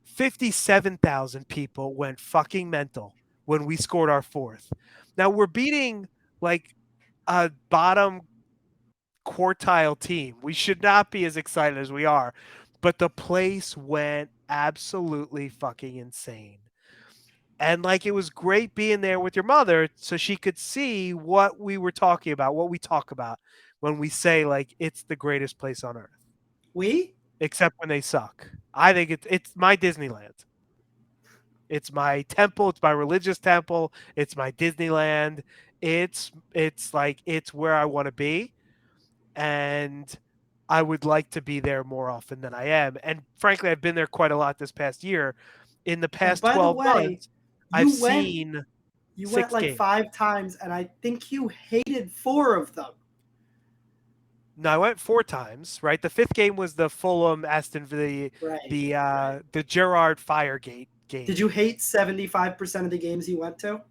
57,000 people went fucking mental when we scored our fourth. Now we're beating like a bottom quartile team. We should not be as excited as we are, but the place went absolutely fucking insane. And like it was great being there with your mother so she could see what we were talking about, what we talk about when we say like it's the greatest place on earth. We? Except when they suck. I think it's my Disneyland. It's my temple. It's my religious temple. It's my Disneyland. It's where I want to be, and I would like to be there more often than I am. And frankly, I've been there quite a lot this past year. In the And past by the 12 way, months, I've you went seen you went 6 like games. 5 times, and I think you hated 4 of them. No, I went 4 times, right? The fifth game was the Fulham Aston Right. the Gerard Firegate Did game. you hate 75% of the games you went to?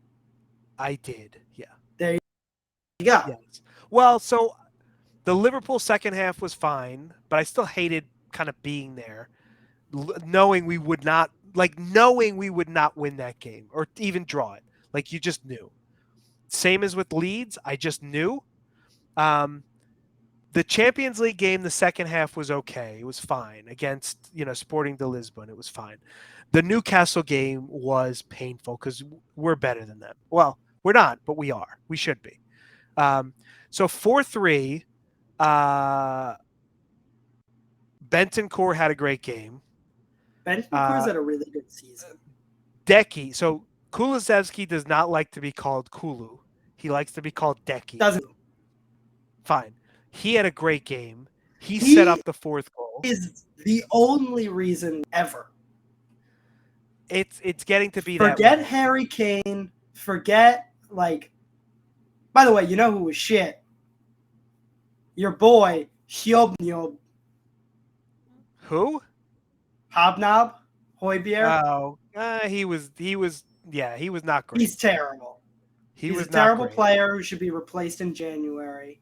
I did. Yeah. There you go. Yes. Well, so the Liverpool second half was fine, but I still hated kind of being there, knowing we would not win that game or even draw it. Like you just knew. Same as with Leeds, I just knew. Um, the Champions League game, the second half was okay. It was fine against Sporting de Lisbon. It was fine. The Newcastle game was painful because we're better than them. Well, we're not, but we are. We should be. So 4-3. Uh, Bentancur had a great game. Bentancur's Uh, had a really good season. Decky. So Kulusevski does not like to be called Kulu. He likes to be called Decky. Doesn't Fine. He had a great game. He set he up the fourth goal. is the only reason ever. It's getting to be that Forget way. Harry Kane. Forget like. By the way, you know who was shit? Your boy Hobnob. Who? Hobnob. Hoybier. Oh, he was not great. He's terrible. He He's a was not terrible great. player who should be replaced in January.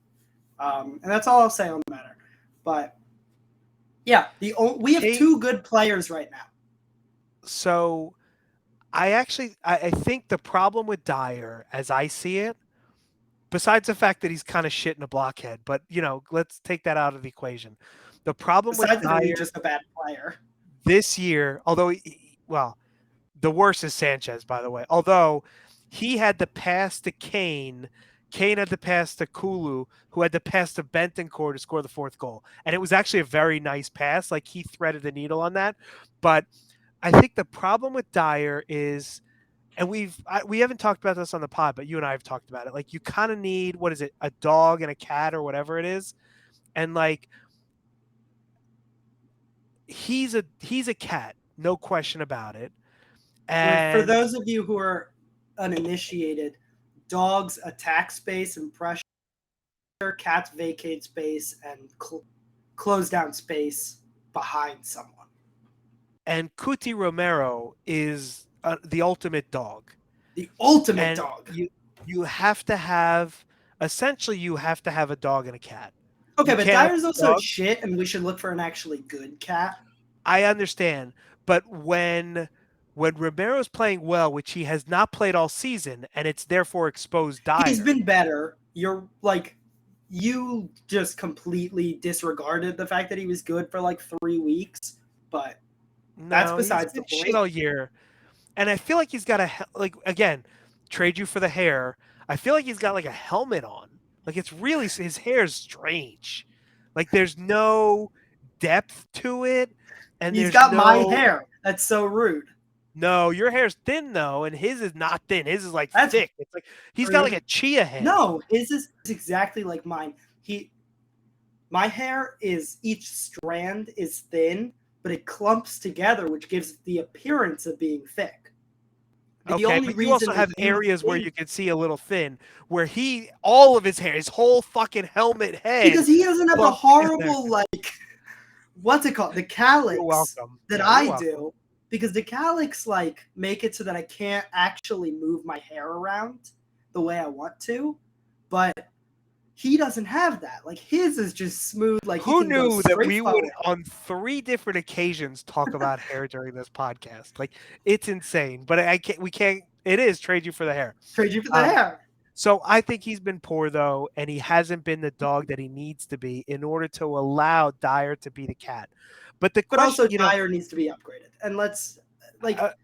And that's all I'll say on the matter. But yeah, we have 2 good players right now. So I think the problem with Dyer, as I see it, besides the fact that he's kind of shit in a blockhead, but let's take that out of the equation. The problem with Besides that, he's Dyer just a bad player. this year, although well, the worst is Sanchez, by the way. Although he had the pass to Kane, Kane had the pass to Kulu, who had the pass to Bentancur to score the fourth goal, and it was actually a very nice pass. Like he threaded the needle on that, but I think the problem with Dyer is, and we haven't talked about this on the pod, but you and I have talked about it. Like you kind of need, what is it, a dog and a cat or whatever it is, and like he's a cat, no question about it. For And those of you who are uninitiated, dogs attack space and pressure, cats vacate space and close down space behind someone. and Cuti Romero is the ultimate dog. The ultimate And dog. you have to have, essentially you have to have a dog and a cat. Okay, You but can't have Dyer's a also dog. shit, and we should look for an actually good cat. I understand, but when Romero's playing well, which he has not played all season, and it's therefore exposed He's Dyer. been better. You just completely disregarded the fact that he was good for like 3 weeks, but that's No, he's besides the been shit point. all year, and I feel like he's got again, trade you for the hair. I feel like he's got like a helmet on. Like it's really, his hair's strange. Like there's no depth to it, and He's there's got my no. hair. That's so rude. No, your hair's thin though, and his is not thin. His is like That's thick. It's like he's got like rude. a chia head. No, his is exactly like mine. My hair is, each strand is thin, but it clumps together, which gives the appearance of being thick. The Okay, only but you reason also that have you areas where think, you can see a little thin, where all of his hair, his whole fucking helmet head because he doesn't have the clumps together. horrible what's it called, the You're calyx welcome. that Yeah, you're I welcome. do, because the calyx make it so that I can't actually move my hair around the way I want to, but he doesn't have that. Like his is just smooth. Like he Who can go knew that straight we would, forward. on 3 different occasions, talk about hair during this podcast? Like, it's insane. But I can't. We can't. It is trade you for the hair. Trade you for the Um, hair. so I think he's been poor though, and he hasn't been the dog that he needs to be in order to allow Dyer to be the cat. But the But also question, Dyer needs to be upgraded. And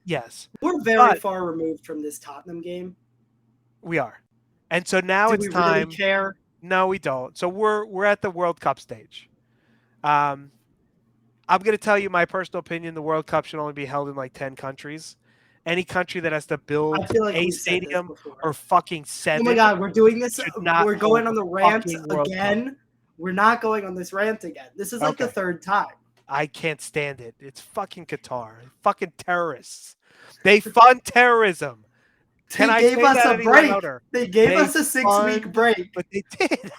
yes, we're very but far removed from this Tottenham game. we are, and so now Do it's we really time. care? No, we don't. So we're at the World Cup stage. I'm going to tell you my personal opinion. The World Cup should only be held in like 10 countries. any country that has to I build feel like a we've said this stadium before. or fucking Oh my 7 God, we're doing this. should not We're hold going on the the rant fucking World Cup. again. We're not going on this rant again. This is like the Okay. third time. I can't stand it. It's fucking Qatar. Fucking terrorists. They fund terrorism. Can They I gave say us that a any break. louder? They gave They us a 6-week fund, break. but they did.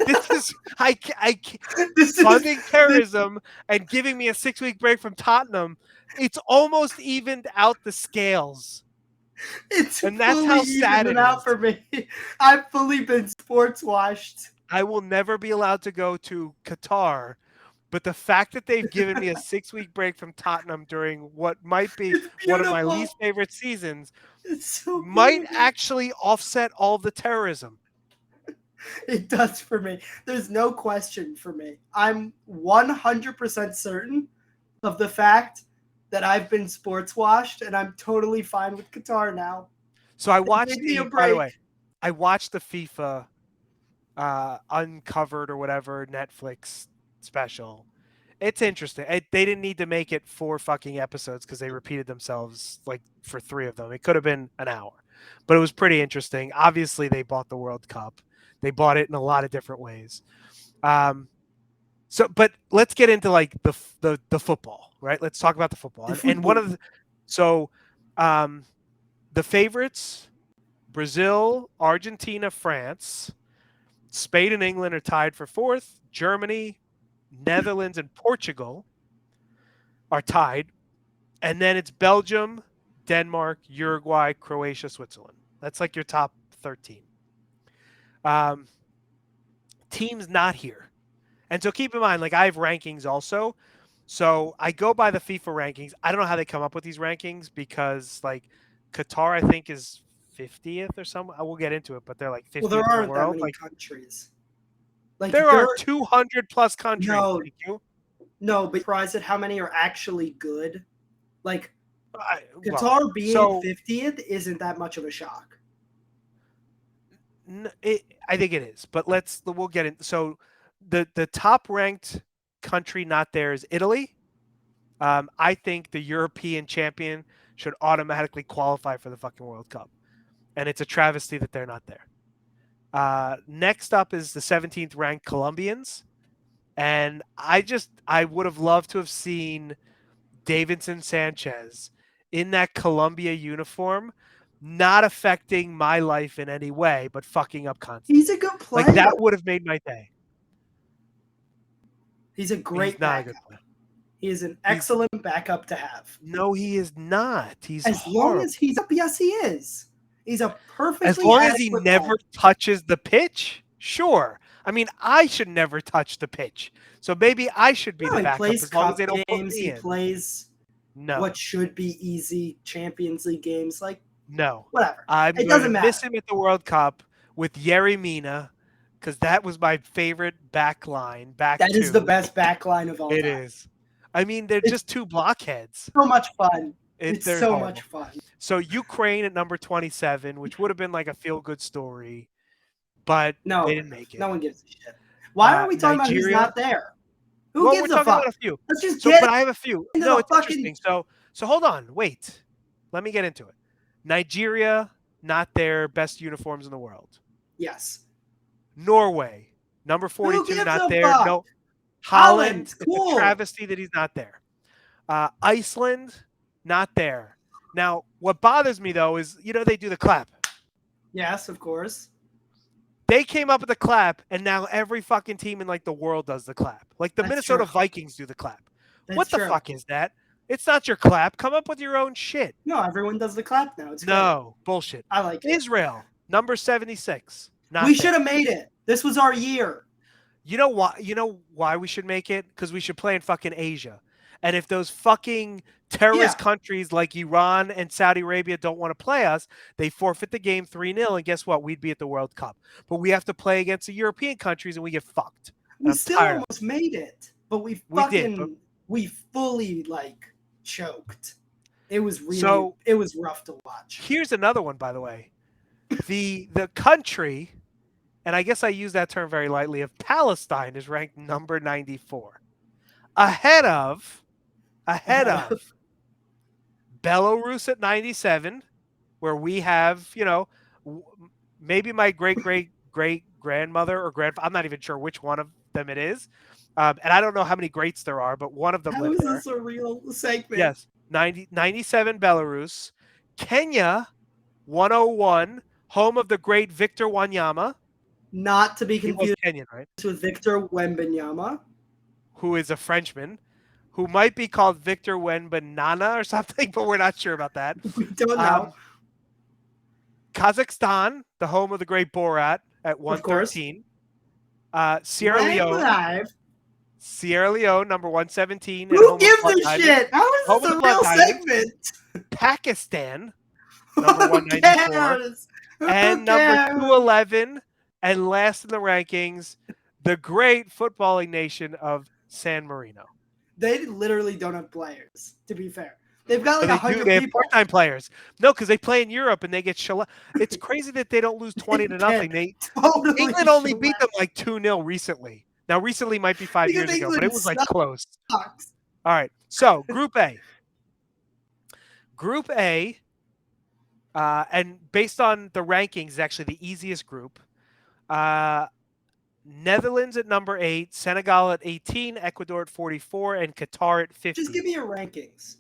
This is This is funding terrorism and giving me a 6-week break from Tottenham. It's almost evened out the scales, it's and that's fully how sad evened it out is. for me. I've fully been sports washed. I will never be allowed to go to Qatar, but the fact that they've given me a 6-week break from Tottenham during what might be It's one of my least beautiful. favorite seasons It's so might beautiful. actually offset all the terrorism. It does for me. There's no question for me. I'm 100% certain of the fact that I've been sports washed, and I'm totally fine with Qatar now. So I Give watched me a by the break. way, I watched the FIFA Uncovered or whatever Netflix special. It's interesting. They didn't need to make it 4 fucking episodes because they repeated themselves like for 3 of them. It could have been an hour, but it was pretty interesting. Obviously, they bought the World Cup. They bought it in a lot of different ways. But let's get into like the football, right? Let's talk about the football. The And one football. of the so um, the favorites: Brazil, Argentina, France. Spain and England are tied for 4th. Germany, Netherlands, and Portugal are tied. And then it's Belgium, Denmark, Uruguay, Croatia, Switzerland. That's like your top 13. Um, teams not here. And so keep in mind, like I have rankings also. So I go by the FIFA rankings. I don't know how they come up with these rankings because like Qatar, I think, is 50th or something. I will get into it, but they're like Well, there 50th in the aren't that world. many Like countries. Like there are there, 200 plus countries. no, Thank you. no, but surprised at how many are actually good. Like Well, Qatar being so 50th isn't that much of a shock. I think it is, but we'll get in. So the top ranked country not there is Italy. I think the European champion should automatically qualify for the fucking World Cup, and it's a travesty that they're not there. Next up is the 17th ranked Colombians, and I would have loved to have seen Davinson Sanchez in that Colombia uniform, not affecting my life in any way, but fucking up constantly. He's a good Like player. that would have made my day. He's a great He's not a good backup. player. He is an excellent backup to have. No, he is not. He's As long horrible. as he's up, yes, he is. He's a perfectly As long as he adequate never ball. touches the pitch, sure. I mean, I should never touch the pitch. So maybe I should be No, the he backup plays as long as cup they don't put games. me He in. plays No, what should be easy Champions League games. Like no. whatever. I'm It going to doesn't miss matter. him at the World Cup with Yerry Mina because that was my favorite back line. Back That is the two. best back line of all It time. is. I mean, they're It's just two blockheads. so much fun. It's They're so horrible. much fun. So Ukraine at number 27, which would have been like a feel-good story, but No, they didn't make it. no one gives a shit. Why are we talking about who's Nigeria. not there? Who Well, we're gives a talking fuck? about a few. Let's just So, get but I have a few. into No, the it's fucking. interesting. So hold on. Wait. Let me get into it. Nigeria, not their best uniforms in the world. Yes. Norway, number Who 42, gives not a there. fuck? No. Holland, Holland, it's a cool. travesty that he's not there. Iceland, not there. Now, what bothers me though is, they do the clap. Yes, of course. They came up with the clap, and now every fucking team in like the world does the clap. Like the That's Minnesota true. Vikings do the clap. That's What the true. fuck is that? It's not your clap. Come up with your own shit. No, everyone does the clap now. It's No, bullshit. great. I like it. Israel, number 76. We should have made it. This was our year. You know why? You know why we should make it? Because we should play in fucking Asia. And if those fucking terrorist countries like Iran and Saudi Arabia don't want to play us, they forfeit the game 3-0. And guess what? We'd be at the World Cup. But we have to play against the European countries and we get fucked. We still almost made it, but we fully like choked. It was rough to watch. Here's another one, by the way. The country, and I guess I use that term very lightly, of Palestine is ranked number 94. Ahead of Belarus at 97, where we have, maybe my great grandmother or grandfather. I'm not even sure which one of them it is. And I don't know how many greats there are, but one of them How lived is there. this a real segment? Yes. 97 Belarus. Kenya 101, home of the great Victor Wanyama. Not to be He was confused Kenyan, right? with Victor Wembanyama. Who is a Frenchman, who might be called Victor Wenbanana or something, but we're not sure about that. We don't know. Um, Kazakhstan, the home of the great Borat at Of course. 113. Sierra Lang Leone, Live. number 117, and Who home of gives blood a diamonds. shit? How is Home of this the a blood real diamonds. segment? Pakistan, number Who 194, cares? Who and number cares? 211, and last in the rankings, the great footballing nation of San Marino. They literally don't have players, to be fair. They've got But like they do. 100 They have people. part-time players. No, because they play in Europe and they get shellacked. It's crazy that they don't lose 20 They to get nothing. totally England only beat them shellacked like 2-0 recently. Now, recently might be 5 years because ago, but it England was like close. sucks. All right. So, Group A. Group A, and based on the rankings, is actually the easiest group. Netherlands at number 8, Senegal at 18, Ecuador at 44, and Qatar at Just 50. give me your rankings.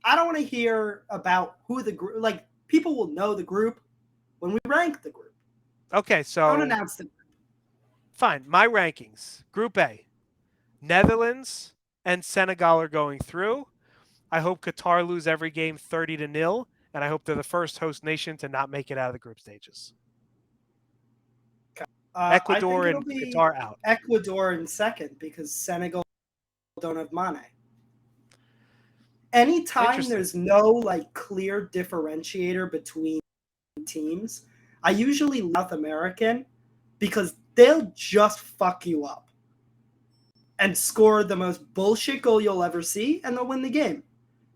I don't want to hear about who the group. Like people will know the group when we rank the group. Okay, so Don't announce the group. fine. My rankings. Group A. Netherlands and Senegal are going through. I hope Qatar lose every game 30-0, and I hope they're the first host nation to not make it out of the group stages. I think Ecuador it'll and be Qatar out. Ecuador in second because Senegal don't have Mane. Anytime Interesting. there's no like clear differentiator between teams, I usually South American because they'll just fuck you up and score the most bullshit goal you'll ever see, and they'll win the game.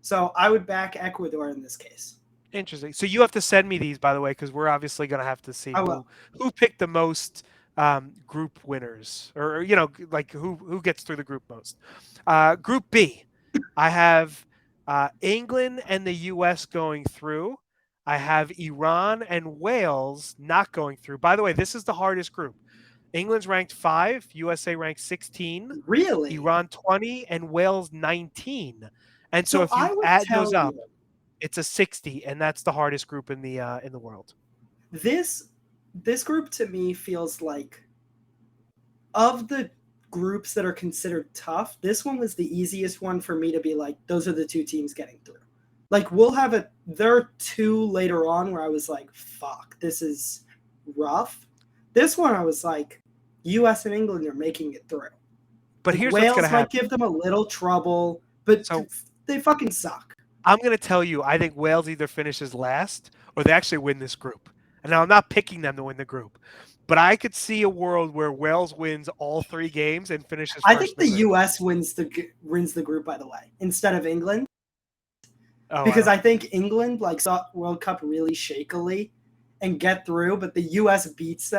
So I would back Ecuador in this case. Interesting. So you have to send me these, by the way, because we're obviously going to have to see I will. who picked the most group winners, or like who gets through the group most. Group B, I have England and the U.S. going through. I have Iran and Wales not going through. By the way, this is the hardest group. England's ranked 5, USA ranked 16, Really? Iran 20, and Wales 19. And so So if I you would add tell those up, you it's a 60, and that's the hardest group in the world. this group to me feels like of the groups that are considered tough, this one was the easiest one for me to be like, those are the two teams getting through. Like there are two later on where I was like, fuck, this is rough. This one I was like, US and England are making it through. But Like here's what's going Wales to might happen. give them a little trouble, but So they fucking suck. I'm going to tell you, I think Wales either finishes last or they actually win this group. And now I'm not picking them to win the group, but I could see a world where Wales wins all 3 games and finishes I first think in the the group. US wins the group, by the way, instead of England. Oh, Because I think England like saw World Cup really shakily and get through, but the US beats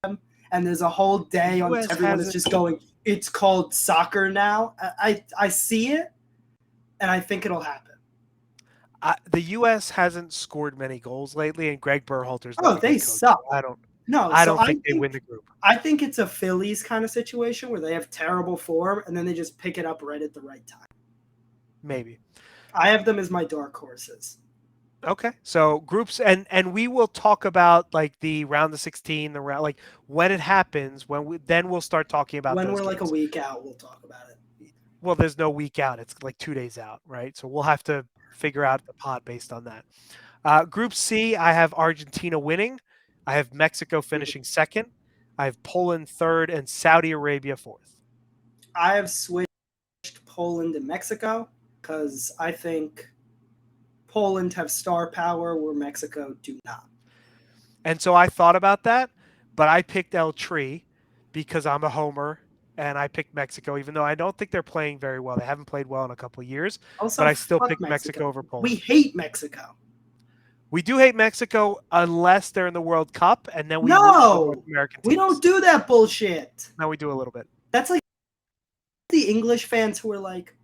them, and there's a whole day on US everyone is hasn't. just going, it's called soccer now. I see it, and I think it'll happen. The U.S. hasn't scored many goals lately, and Greg Berhalter's not Oh, a they good coach. suck. So No, I so don't think they win the group. I think it's a Phillies kind of situation where they have terrible form and then they just pick it up right at the right time. Maybe. I have them as my dark horses. Okay, so groups, and we will talk about like the round of 16, the round like when it happens. Then we'll start talking about When those we're like a games. week out, we'll talk about it. Well, there's no week out; it's like 2 days out, right? So we'll have to figure out the pod based on that. Group C, I have Argentina winning. I have Mexico finishing second. I have Poland third and Saudi Arabia fourth. I have switched Poland and Mexico because I think Poland have star power where Mexico do not. And so I thought about that, but I picked El Tri because I'm a homer and I picked Mexico, even though I don't think they're playing very well. They haven't played well in a couple of years, Also, but I still fuck picked Mexico over We Poland. hate Mexico. We do hate Mexico unless they're in the World Cup, and then we root for the North No, American teams. we don't do that bullshit. Now we do a little bit. That's like the English fans who are like,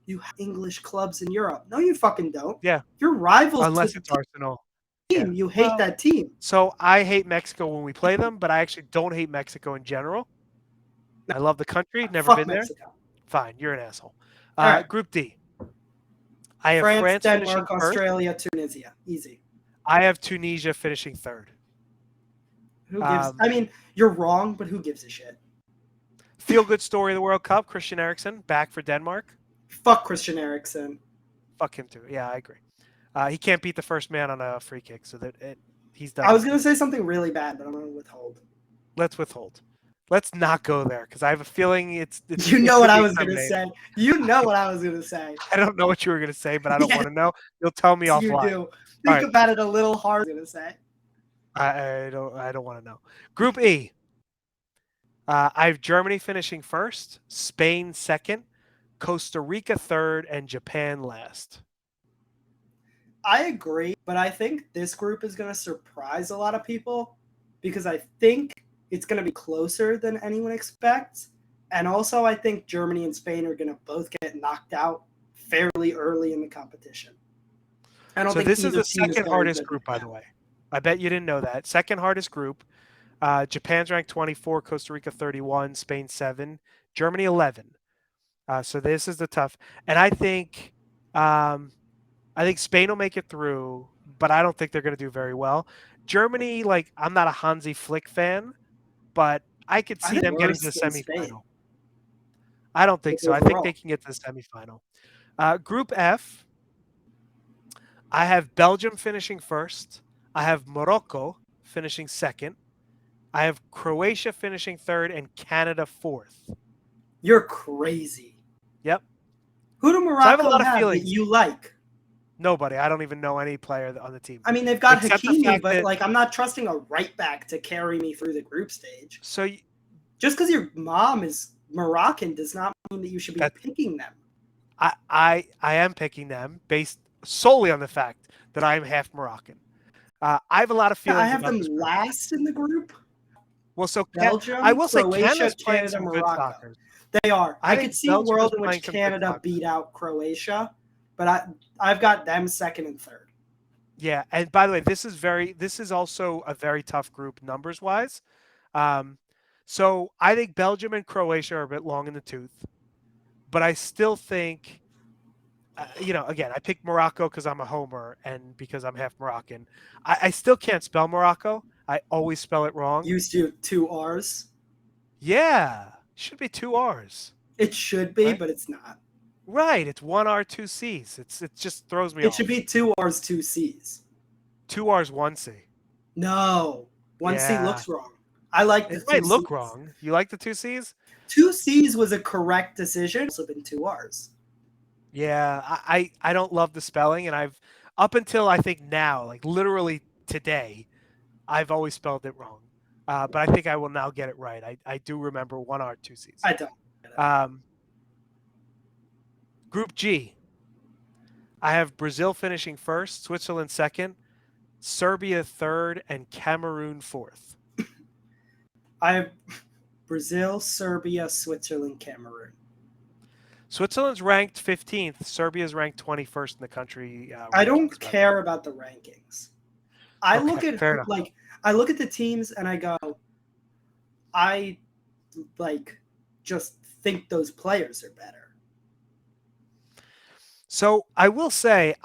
You have English clubs in Europe. No, you fucking don't. Yeah, Your rivals to unless the it's Arsenal. Yeah. team. You hate Well, that team. so I hate Mexico when we play them, but I actually don't hate Mexico in general. I love the country. Never Fuck been there. Mexico. Fine, you're an asshole. All right. Group D. I have France, France finishing Denmark, first. Australia, Tunisia. Easy. I have Tunisia finishing third. Who gives? I mean, you're wrong, but who gives a shit? Feel good story of the World Cup. Christian Eriksen back for Denmark. Fuck Christian Eriksen. Fuck him too. Yeah, I agree. He can't beat the first man on a free kick, so he's done. I was gonna say something really bad, but I'm gonna withhold. Let's withhold. Let's not go there because I have a feeling it's you know what I was gonna say. You know what I was gonna say. I don't know what you were gonna say, but I don't want to know. You'll tell me offline. You do. Think about it a little hard. I'm gonna say. I don't want to know. Group E. I have Germany finishing first, Spain second, Costa Rica third, and Japan last. I agree, but I think this group is going to surprise a lot of people because I think it's going to be closer than anyone expects. And also, I think Germany and Spain are going to both get knocked out fairly early in the competition. I don't so think this is the second hardest good group, by the way. I bet you didn't know that. Second hardest group. Japan's ranked 24, Costa Rica 31, Spain 7, Germany 11. So this is the tough. And I think Spain will make it through, but I don't think they're going to do very well. Germany, like, I'm not a Hansi Flick fan, but I could see them getting to the semifinal. Spain. I don't think so. I think they can get to the semifinal. Group F, I have Belgium finishing first. I have Morocco finishing second. I have Croatia finishing third and Canada fourth. You're crazy. Yep. Who do Morocco have that you like? Nobody. I don't even know any player on the team. I mean, they've got Hakimi, but like, I'm not trusting a right back to carry me through the group stage. So just because your mom is Moroccan does not mean that you should be picking them. I am picking them based solely on the fact that I am half Moroccan. I have a lot of feelings. I have them last in the group. Well, so Belgium, I will Croatia, say Canada's playing Canada, some Morocco. good soccer. They are. I could see Belgium a world in which Canada beat out Croatia, but I've got them second and third. Yeah, and by the way, this is also a very tough group numbers wise. So I think Belgium and Croatia are a bit long in the tooth, but I still think, again, I picked Morocco because I'm a homer and because I'm half Moroccan. I still can't spell Morocco. I always spell it wrong. Used to 2 R's. Yeah, should be 2 R's. It should be, right? But it's not. Right, it's 1 R, 2 C's. It just throws me off. It should be 2 R's, 2 C's. 2 R's, 1 C. No, 1 C looks wrong. I like the 2 C's. It might look wrong. You like the 2 C's? 2 C's was a correct decision. It's also been 2 R's. Yeah, I don't love the spelling, and I've up until I think now, like literally today, I've always spelled it wrong. But I think I will now get it right. I do remember 1 R, 2 C's. I don't. Group G. I have Brazil finishing first, Switzerland second, Serbia third, and Cameroon fourth. I have Brazil, Serbia, Switzerland, Cameroon. Switzerland's ranked 15th. Serbia's ranked 21st in the country. I don't care about the rankings. I look at the teams and I go, I just think those players are better. So I will say,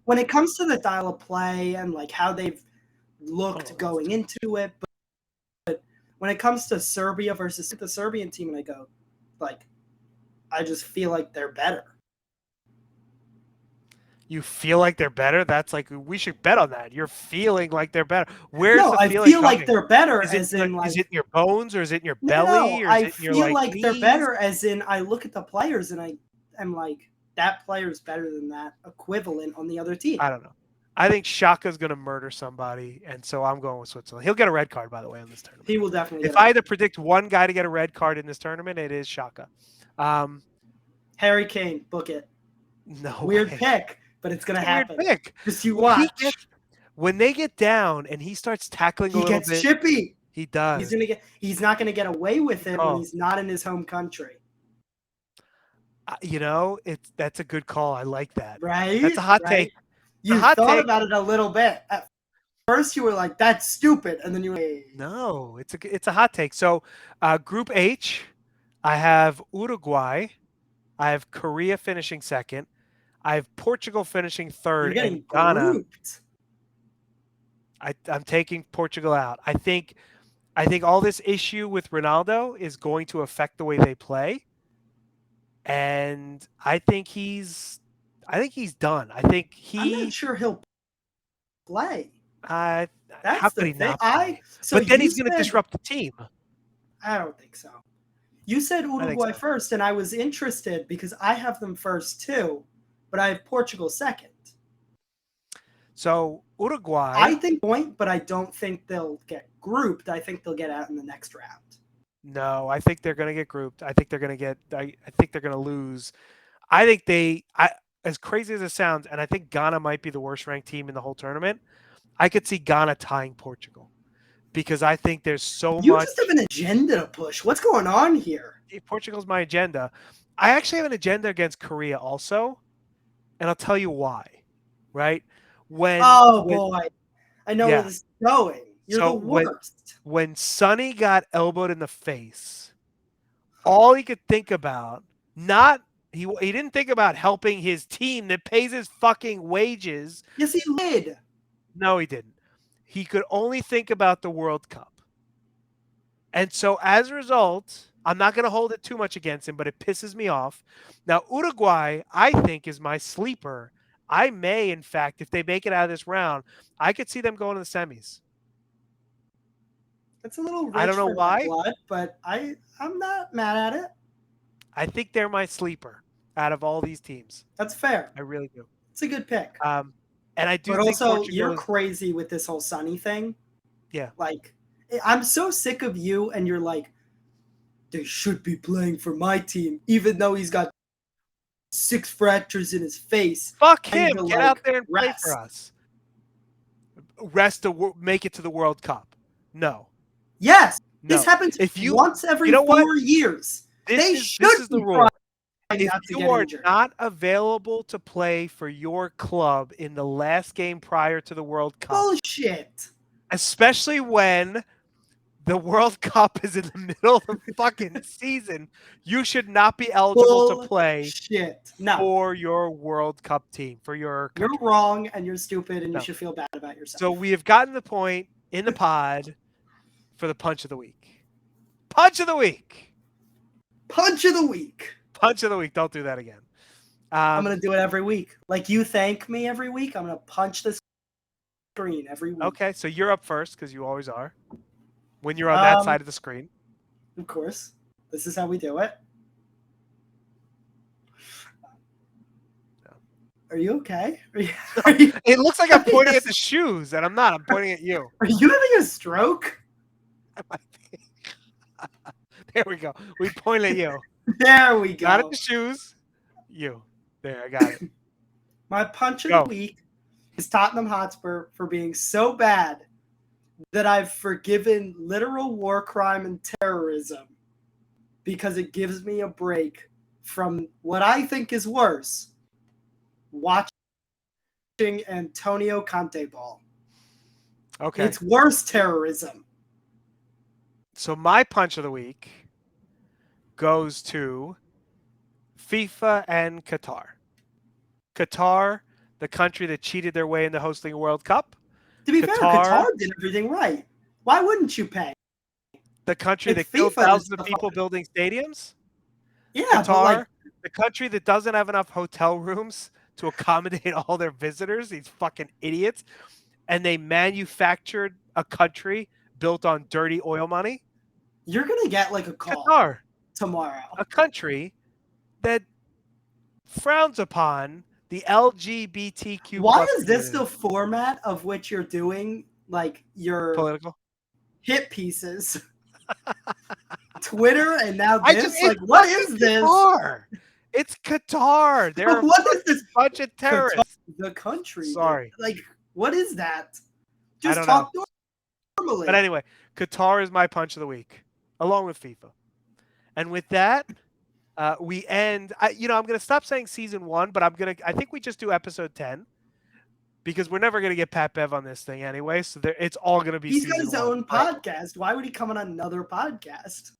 when it comes to the style of play and how they've looked going into it, but when it comes to Serbia versus the Serbian team, and I go, I just feel like they're better. You feel like they're better? That's we should bet on that. You're feeling like they're better. I feel like they're better is it in your bones or is it in your belly? No, I feel like they're better as in I look at the players and I am like, that player's better than that equivalent on the other team. I don't know. I think Xhaka's going to murder somebody, and so I'm going with Switzerland. He'll get a red card, by the way, in this tournament. He will definitely. If I had to predict one guy to get a red card in this tournament, it is Xhaka. Harry Kane, book it. No weird pick, but it's going to happen. Weird pick. Just you watch. When they get down and he starts tackling a little bit, he gets chippy. He does. He's not going to get away with it when he's not in his home country. that's a good call. I like that. That's Right? a hot take. Right? The You hot thought take. about it a little bit. At first, you were like, "That's stupid," and then you were like, No, it's a hot take. So, Group H, I have Uruguay. I have Korea finishing second. I have Portugal finishing "You're third, and getting Ghana. grouped." I'm taking Portugal out. I think all this issue with Ronaldo is going to affect the way they play, and I think he's done. I think I'm not he. sure he'll play. Uh, how That's could the he thing. not play? So But then you he's going to said disrupt the team. I don't think so. You said I think Uruguay so. first, and I was interested because I have them first too, but I have Portugal second. So I Uruguay, think point, but I don't think they'll get grouped. I think they'll get out in the next round. no, I think they're going to get grouped. I think they're going to get. I think they're going to lose. I think they. I as crazy as it sounds, and I think Ghana might be the worst ranked team in the whole tournament. I could see Ghana tying Portugal because I think there's so You just have much. an agenda to push. What's going on here? Portugal's my agenda. I actually have an agenda against Korea also, and I'll tell you why. Right? When Oh when boy, I know where yeah. this is going. You're the So worst. when Sonny got elbowed in the face, all he could think about, not he didn't think about helping his team that pays his fucking wages. Yes, he did. No, he didn't. He could only think about the World Cup. And so as a result, I'm not going to hold it too much against him, but it pisses me off. Now, Uruguay, I think, is my sleeper. I may, in fact, if they make it out of this round, I could see them going to the semis. It's a little I don't rich know for my why. blood, but I'm not mad at it. I think they're my sleeper out of all these teams. That's fair. I really do. It's a good pick. Um, and I do But think also, Portugal you're is, crazy with this whole Sunny thing. yeah. Like, I'm so sick of you, and you're like, they should be playing for my team, even though he's got 6 fractures in his face. Fuck I need him. to Get out like there and play for rest. us. Make it to the World Cup. No, Yes, this no. happens If you, once you every know what? 4 years. They This should is the be rule. trying If not to you get are injured. not available to play for your club in the last game prior to the World Cup, Bullshit. especially when the World Cup is in the middle of the fucking season, you should not be eligible to play Bullshit. No, for your World Cup team, for your you're country. wrong, and you're stupid, and you No. should feel bad about yourself. So we have gotten the point in the pod for the punch of the week. Punch of the week. Punch of the week. Punch of the week. Don't do that again. I'm gonna do it every week. Like you thank me every week, I'm gonna punch the screen every week. Okay, so you're up first because you always are when you're on that Um, side of the screen. Of course, this is how we do it. Are you okay? It looks like I'm pointing at the shoes, and I'm not. I'm pointing at you. Are you having a stroke? There we go. We point at you. There we go. Not at the shoes. You. There, I got it. My punch of Go. the week is Tottenham Hotspur for being so bad that I've forgiven literal war crime and terrorism because it gives me a break from what I think is worse, watching Antonio Conte ball. Okay. It's worse terrorism. So my punch of the week goes to FIFA and Qatar. Qatar, the country that cheated their way into hosting a World Cup. To be fair, Qatar did everything right. Why wouldn't you pay? The country It's that killed FIFA thousands that's of the people fault. building stadiums. Yeah, Qatar, but like, the country that doesn't have enough hotel rooms to accommodate all their visitors, these fucking idiots, and they manufactured a country built on dirty oil money. you're gonna get like a call Qatar, tomorrow. a country that frowns upon the LGBTQ. Why plus is this the community. format of which you're doing like your Political? hit pieces? Twitter and now I this? just Like, what is this? Qatar. It's Qatar. They're What is this? a bunch of terrorists. The country. Sorry. Like, what is that? I Just don't talk know. normally. But anyway, Qatar is my punch of the week, along with FIFA. And with that, we end. I'm going to stop saying season 1, but I think we just do episode 10 because we're never going to get Pat Bev on this thing anyway. So it's all going to be He's got season his 1. own podcast. Why would he come on another podcast?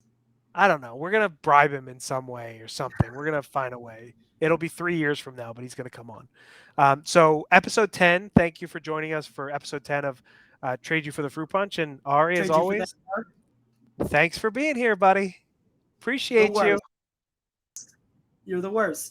I don't know. We're going to bribe him in some way or something. We're going to find a way. It'll be 3 years from now, but he's going to come on. So episode 10, thank you for joining us for episode 10 of Trade You for the Fruit Punch. And Ari, as Trade you for that always, car? thanks for being here, buddy. The Appreciate you. worst. You're the worst.